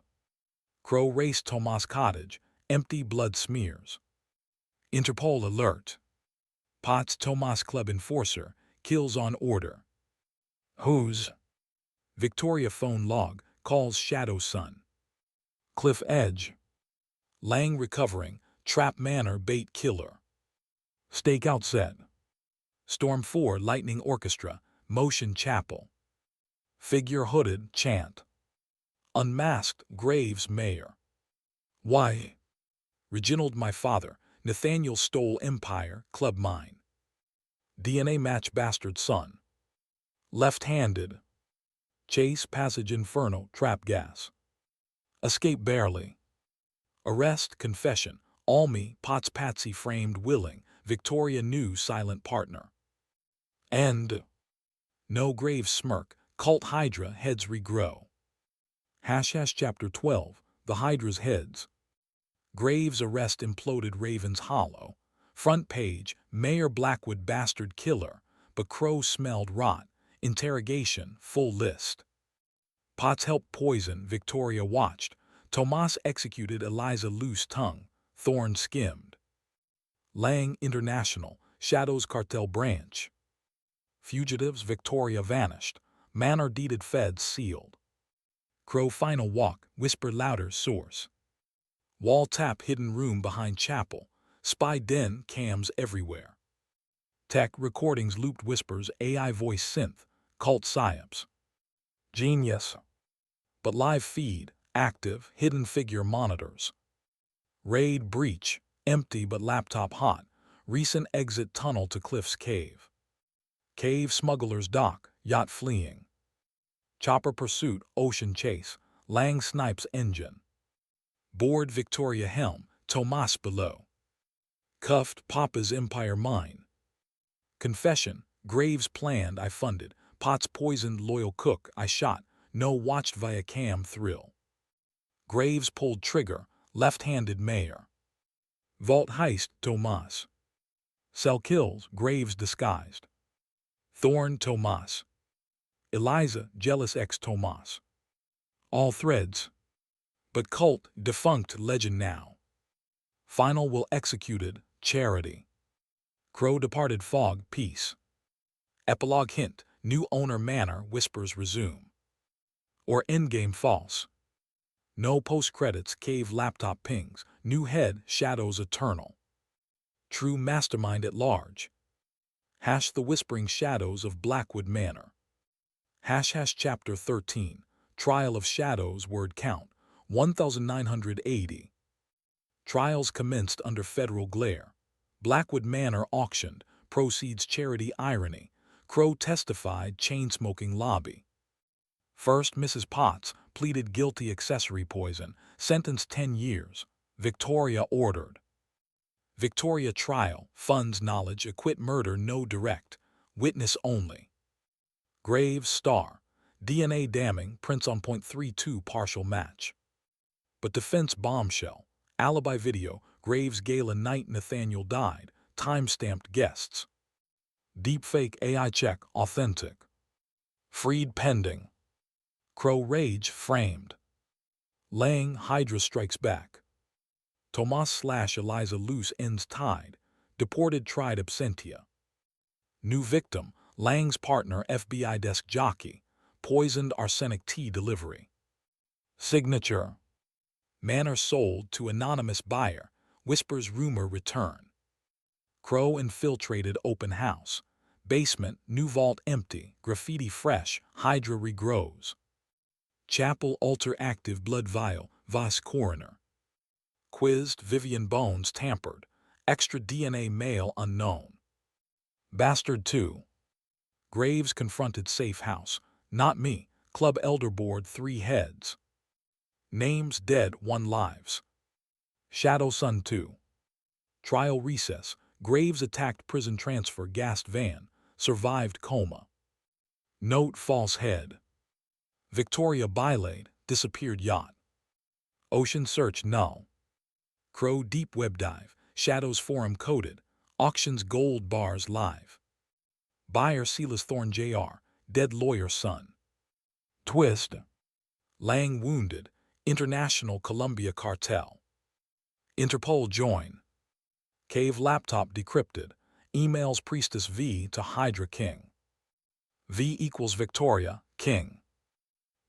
Crowe race Tomas cottage, empty blood smears. Interpol alert. Potts Tomas club enforcer, kills on order. Who's? Victoria phone log, calls shadow son. Cliff edge. Lang recovering, trap manor bait killer. Stakeout set. Storm 4 lightning orchestra, motion chapel. Figure hooded chant. Unmasked Graves mayor. Why? Reginald my father, Nathaniel stole empire, club mine. DNA match bastard son. Left-handed. Chase passage inferno, trap gas. Escape barely. Arrest confession, all me, Potts Patsy framed willing, Victoria new silent partner. End. No grave smirk, cult hydra heads regrow. Chapter 12, the hydra's heads. Graves arrest imploded Ravens Hollow. Front page, Mayor Blackwood bastard killer, but Crowe smelled rot. Interrogation, full list. Potts helped poison, Victoria watched. Tomas executed Eliza loose tongue, Thorn skimmed. Lang International, Shadows Cartel branch. Fugitives, Victoria vanished. Manor deeded feds sealed. Crowe final walk, whisper louder source. Wall tap hidden room behind chapel. Spy den cams everywhere. Tech recordings looped whispers AI voice synth, cult psyops. Genius. But live feed, active, hidden figure monitors. Raid breach, empty but laptop hot. Recent exit tunnel to Cliff's cave. Cave smugglers dock, yacht fleeing. Chopper pursuit, ocean chase. Lang snipes engine. Board Victoria helm, Tomas below. Cuffed Papa's empire mine. Confession, Graves planned I funded. Potts poisoned loyal cook I shot. No watched via cam thrill. Graves pulled trigger, left-handed mayor. Vault heist, Tomas. Cell kills, Graves disguised. Thorn Tomas. Eliza, jealous ex-Tomas. All threads. But cult, defunct legend now. Final will executed, charity. Crowe departed fog, peace. Epilogue hint, new owner manor whispers resume. Or endgame false. No post-credits, cave laptop pings, new head, shadows eternal. True mastermind at large. The whispering shadows of Blackwood Manor. Chapter 13, Trial of Shadows word count, 1980. Trials commenced under federal glare. Blackwood Manor auctioned, proceeds charity irony. Crowe testified chain-smoking lobby. First Mrs. Potts pleaded guilty accessory poison, sentenced 10 years. Victoria ordered. Victoria trial, funds knowledge, acquit murder no direct, witness only. Graves star, DNA damning, prints on .32 partial match. But defense bombshell, alibi video, Graves gala night Nathaniel died, time-stamped guests. Deepfake AI check, authentic. Freed pending. Crowe rage framed. Lang Hydra strikes back. Tomas / Eliza loose ends tied. Deported tried absentia. New victim, Lang's partner FBI desk jockey. Poisoned arsenic tea delivery. Signature. Manor sold to anonymous buyer. Whispers rumor return. Crowe infiltrated open house. Basement, new vault empty, graffiti fresh, Hydra regrows. Chapel altar active blood vial, Voss coroner. Quizzed Vivian bones tampered. Extra DNA male unknown. Bastard 2. Graves confronted safe house. Not me. Club elder board 3 heads. Names dead 1 lives. Shadow Son 2. Trial recess. Graves attacked prison transfer gassed van. Survived coma. Note false head. Victoria bylaid, disappeared yacht. Ocean search null. Crowe deep web dive, shadows forum coded, auctions gold bars live. Buyer Silas Thorn Jr., dead lawyer son. Twist. Lang wounded, International Colombia Cartel. Interpol join. Cave laptop decrypted. Emails Priestess V to Hydra King. V equals Victoria, King.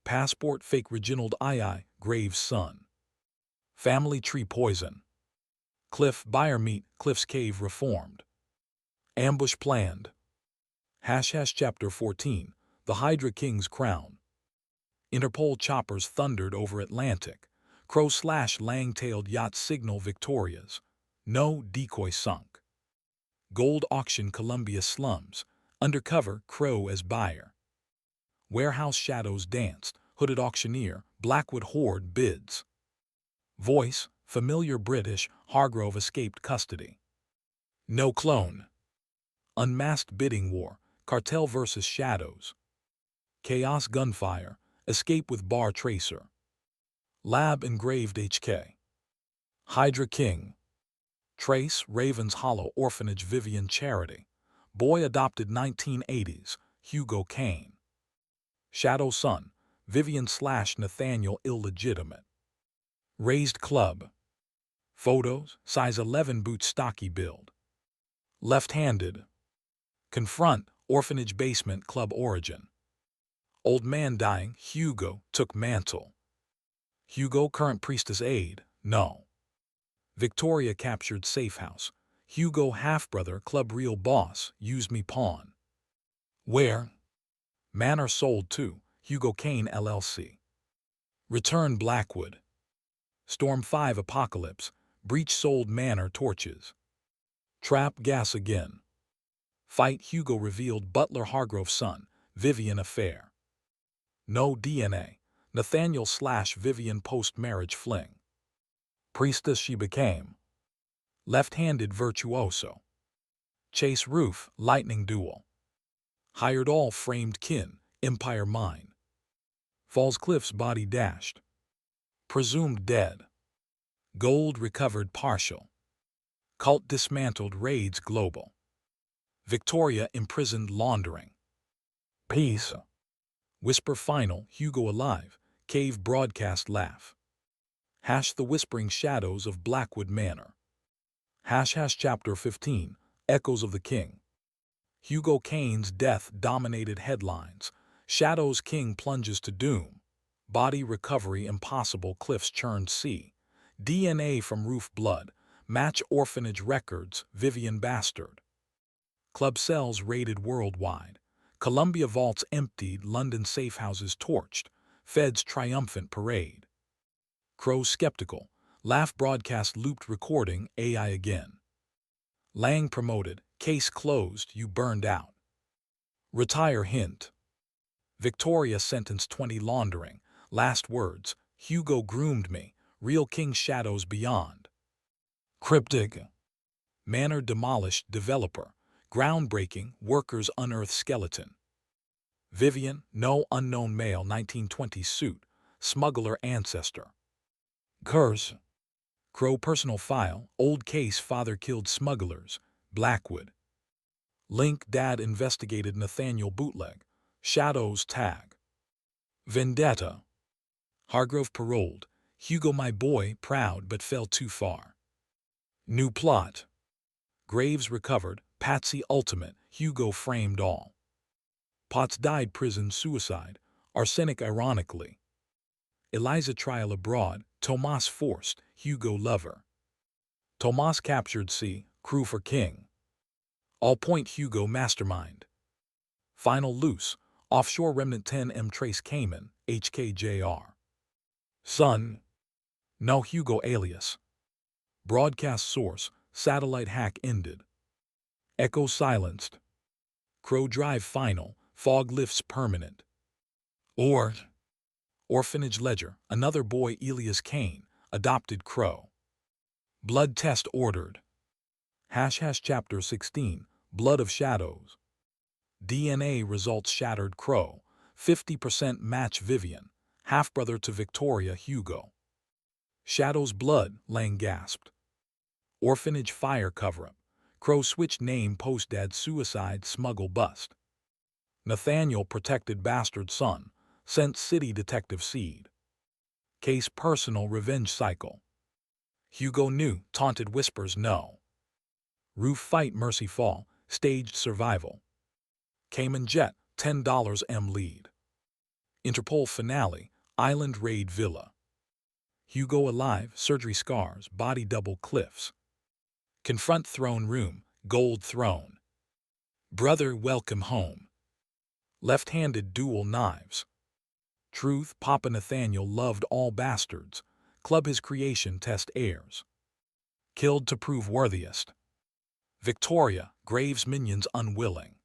Passport fake Reginald II, Graves' son. Family tree poison. Cliff buyer meet, Cliff's cave reformed. Ambush planned. Chapter 14, The Hydra King's Crown. Interpol choppers thundered over Atlantic. Crow/lang-tailed yacht signal Victoria's. No decoy sunk. Gold auction Columbia slums. Undercover, Crow as buyer. Warehouse shadows danced. Hooded auctioneer, Blackwood hoard bids. Voice, familiar British, Hargrove escaped custody. No clone. Unmasked bidding war, cartel versus shadows. Chaos gunfire, escape with bar tracer. Lab engraved HK. Hydra King. Trace, Raven's Hollow Orphanage Vivian Charity. Boy adopted 1980s, Hugo Kane. Shadow Son, Vivian/Nathaniel illegitimate. Raised Club. Photos, size 11 boot stocky build. Left-handed. Confront, orphanage basement club origin. Old man dying, Hugo took mantle. Hugo current priestess aide, no. Victoria captured safe house. Hugo half-brother club real boss, used me pawn. Where? Manor sold to, Hugo Kane LLC. Return Blackwood. Storm 5 apocalypse, breach sold Manor torches. Trap gas again. Fight Hugo revealed Butler Hargrove's son, Vivian affair. No DNA, Nathaniel/Vivian post-marriage fling. Priestess she became. Left-handed virtuoso. Chase roof, lightning duel. Hired all framed kin, empire mine. Falls Cliff's body dashed. Presumed dead. Gold recovered partial. Cult dismantled raids global. Victoria imprisoned laundering. Peace. Whisper final, Hugo alive, cave broadcast laugh. The whispering shadows of Blackwood Manor. Chapter 15, Echoes of the King. Hugo Kane's death dominated headlines. Shadows King plunges to doom. Body recovery impossible, Cliffs churned sea. DNA from roof blood. Match orphanage records, Vivian bastard. Club cells raided worldwide. Columbia vaults emptied, London safehouses torched. Feds triumphant parade. Crow skeptical. Laugh broadcast looped recording, AI again. Lang promoted, case closed, you burned out. Retire hint. Victoria sentenced 20 laundering. Last words, Hugo groomed me, real king shadows beyond. Cryptic. Manor demolished, developer. Groundbreaking, workers unearth skeleton. Vivian, no unknown male 1920s suit, smuggler ancestor. Curse. Crow personal file, old case father killed smugglers, Blackwood. Link dad investigated Nathaniel bootleg, shadows tag. Vendetta. Hargrove paroled, Hugo my boy proud but fell too far. New plot. Graves recovered, Patsy ultimate, Hugo framed all. Potts died prison suicide, arsenic ironically. Eliza trial abroad, Tomas forced, Hugo lover. Tomas captured C, crew for king. All point Hugo mastermind. Final loose, offshore remnant 10M trace Cayman, HKJR. Son. No Hugo alias. Broadcast source, satellite hack ended. Echo silenced. Crow drive final, fog lifts permanent. Orphanage ledger, another boy Elias Kane, adopted Crow. Blood test ordered. Chapter 16, Blood of Shadows. DNA results shattered Crow, 50% match Vivian, half-brother to Victoria Hugo. Shadow's blood, Lang gasped. Orphanage fire cover-up. Crow switched name post-dad suicide smuggle bust. Nathaniel protected bastard son, sent city detective seed. Case personal revenge cycle. Hugo knew, taunted whispers no. Roof fight mercy fall, staged survival. Cayman jet, $10 M lead. Interpol finale, island raid villa. Hugo alive, surgery scars, body double cliffs. Confront throne room, gold throne. Brother welcome home. Left-handed dual knives. Truth, Papa Nathaniel loved all bastards. Club his creation test heirs. Killed to prove worthiest. Victoria, Graves minions unwilling.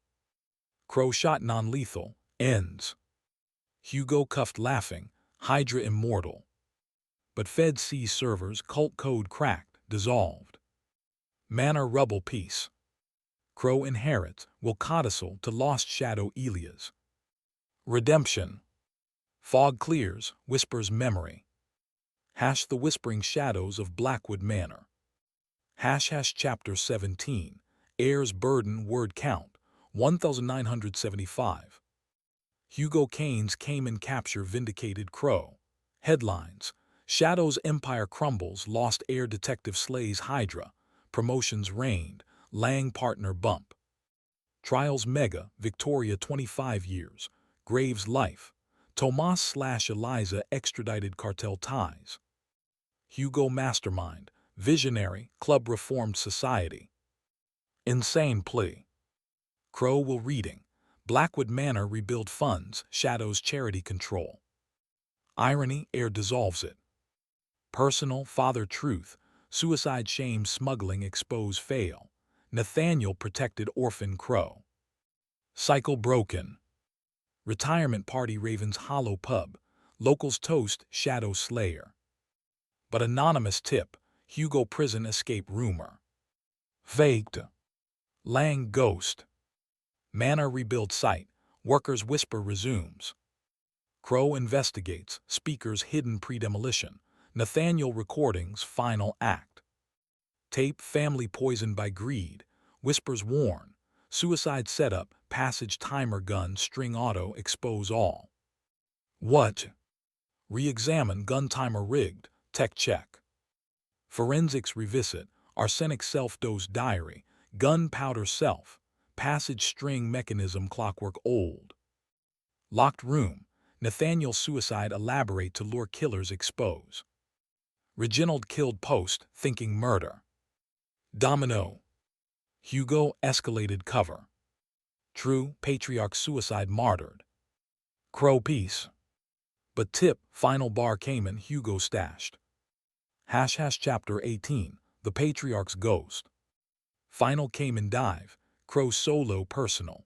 Crowe shot non-lethal, ends. Hugo cuffed laughing, Hydra immortal. But Fed C servers, cult code cracked, dissolved. Manor rubble peace. Crowe inherits, will codicil to lost shadow Elias. Redemption. Fog clears, whispers memory. Hash the whispering shadows of Blackwood Manor. # chapter 17, heirs burden word count, 1975. Hugo Cain's Cayman capture vindicated Crowe. Headlines: Shadow's empire crumbles, lost heir detective slays Hydra, promotions reigned, Lang partner bump. Trials mega, Victoria 25 years, Graves life, Tomas/Eliza extradited cartel ties. Hugo mastermind, visionary, club reformed society. Insane plea. Crowe will reading. Blackwood Manor rebuild funds, shadows charity control. Irony, heir dissolves it. Personal, father truth, suicide shame smuggling expose fail. Nathaniel protected orphan Crowe. Cycle broken. Retirement party Ravens Hollow pub, locals toast shadow slayer. But anonymous tip, Hugo prison escape rumor. Faked. Lang ghost. Manor rebuild site, workers whisper resumes. Crowe investigates, speakers hidden pre-demolition. Nathaniel recordings final act. Tape family poisoned by greed, whispers warn. Suicide setup, passage timer gun string auto expose all. What? Re-examine gun timer rigged, tech check. Forensics revisit, arsenic self-dose diary, gunpowder self, passage string mechanism clockwork old. Locked room, Nathaniel suicide elaborate to lure killers expose. Reginald killed post, thinking murder. Domino. Hugo escalated cover. True, patriarch suicide martyred. Crowe peace. But tip, final bar Cayman Hugo stashed. # chapter 18, the patriarch's ghost. Final Cayman dive, Crowe solo personal.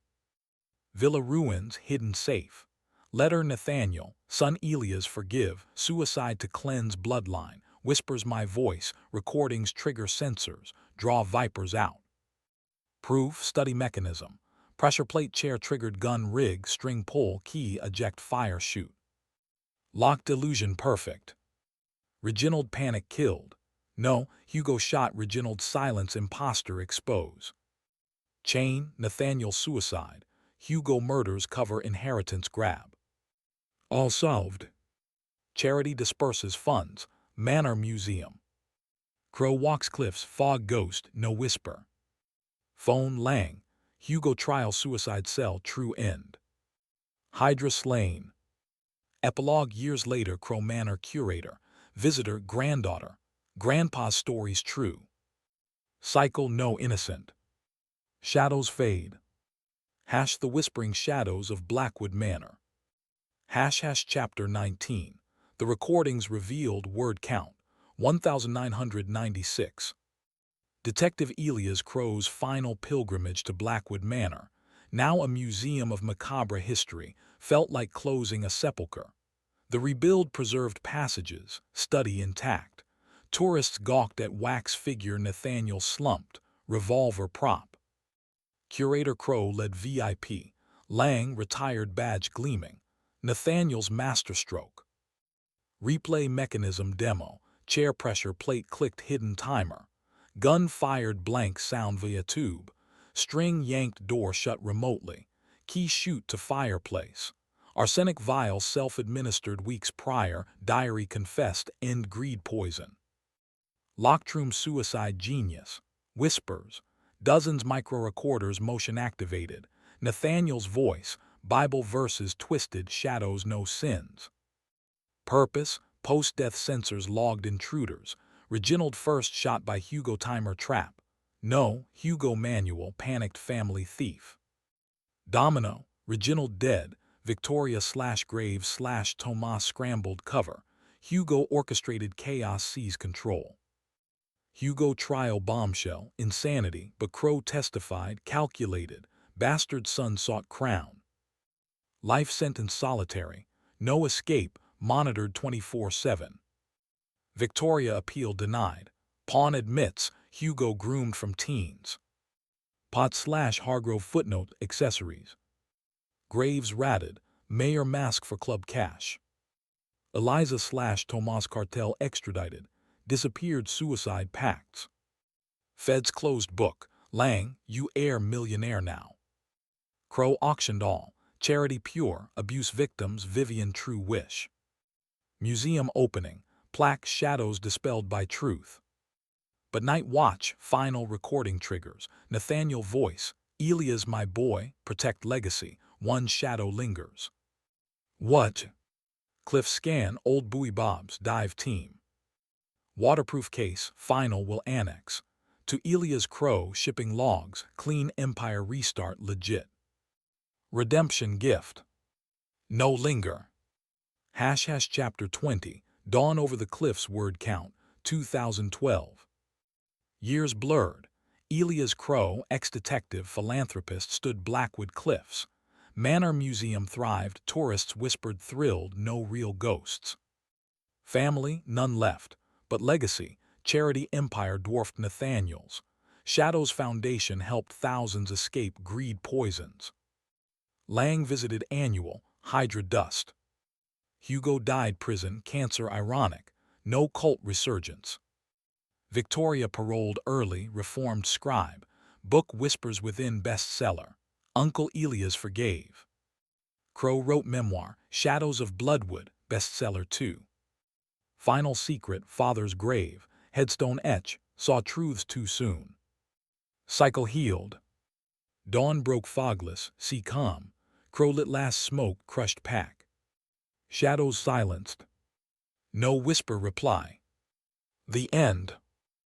Villa ruins hidden safe. Letter Nathaniel, son Elias forgive, suicide to cleanse bloodline, whispers my voice, recordings trigger sensors, draw vipers out. Proof, study mechanism. Pressure plate chair triggered gun rig, string pull, key, eject fire shoot. Locked illusion perfect. Reginald panic killed. No, Hugo shot Reginald silence imposter expose. Chain, Nathaniel suicide. Hugo murders cover inheritance grab. All solved. Charity disperses funds. Manor museum. Crowe walks cliffs, fog ghost, no whisper. Phone Lang. Hugo trial suicide cell true end. Hydra slain. Epilogue years later Crowe Manor curator. Visitor granddaughter. Grandpa's stories true. Cycle no innocent. Shadows fade. The whispering shadows of Blackwood Manor. # chapter 19. The recordings revealed word count, 1996. Detective Elias Crowe's final pilgrimage to Blackwood Manor, now a museum of macabre history, felt like closing a sepulchre. The rebuild preserved passages, study intact. Tourists gawked at wax figure Nathaniel slumped, revolver prop. Curator Crowe led VIP, Lang retired badge gleaming, Nathaniel's masterstroke. Replay mechanism demo, chair pressure plate clicked hidden timer. Gun fired blank sound via tube. String yanked door shut remotely. Key shoot to fireplace. Arsenic vial self-administered weeks prior, diary confessed, end greed poison. Locked room suicide genius. Whispers. Dozens micro-recorders motion activated. Nathaniel's voice. Bible verses twisted, shadows no sins. Purpose. Post-death sensors logged intruders. Reginald first shot by Hugo timer trap. No, Hugo manual panicked family thief. Domino. Reginald dead. Victoria/Graves/Tomas scrambled cover. Hugo orchestrated chaos seize control. Hugo trial bombshell, insanity, but Crowe testified, calculated. Bastard son sought crown. Life sentence solitary. No escape, monitored 24/7. Victoria appeal denied. Pawn admits, Hugo groomed from teens. Pot/Hargrove footnote accessories. Graves ratted, Mayor mask for club cash. Eliza/Tomas cartel extradited, disappeared suicide pacts. Feds closed book, Lang, you air millionaire now. Crowe auctioned all, charity pure, abuse victims Vivian true wish. Museum opening, plaque shadows dispelled by truth. But night watch, final recording triggers, Nathaniel voice, Elias my boy, protect legacy, one shadow lingers. What? Cliff scan, old Bowie Bob's dive team. Waterproof case, final will annex. To Elias Crowe shipping logs, clean empire restart legit. Redemption gift. No linger. # chapter 20, Dawn over the cliffs word count, 2012. Years blurred. Elias Crowe, ex-detective, philanthropist, stood Blackwood Cliffs. Manor Museum thrived, tourists whispered thrilled, no real ghosts. Family, none left. But legacy, charity empire dwarfed Nathaniel's. Shadow's foundation helped thousands escape greed poisons. Lang visited annual, Hydra dust. Hugo died prison, cancer ironic, no cult resurgence. Victoria paroled early, reformed scribe, book whispers within bestseller. Uncle Elias forgave. Crowe wrote memoir, Shadows of Bloodwood, bestseller 2. Final secret, father's grave, headstone etch, saw truths too soon. Cycle healed. Dawn broke fogless, sea calm. Crowe lit last smoke, crushed pack. Shadows silenced. No whisper reply. The end.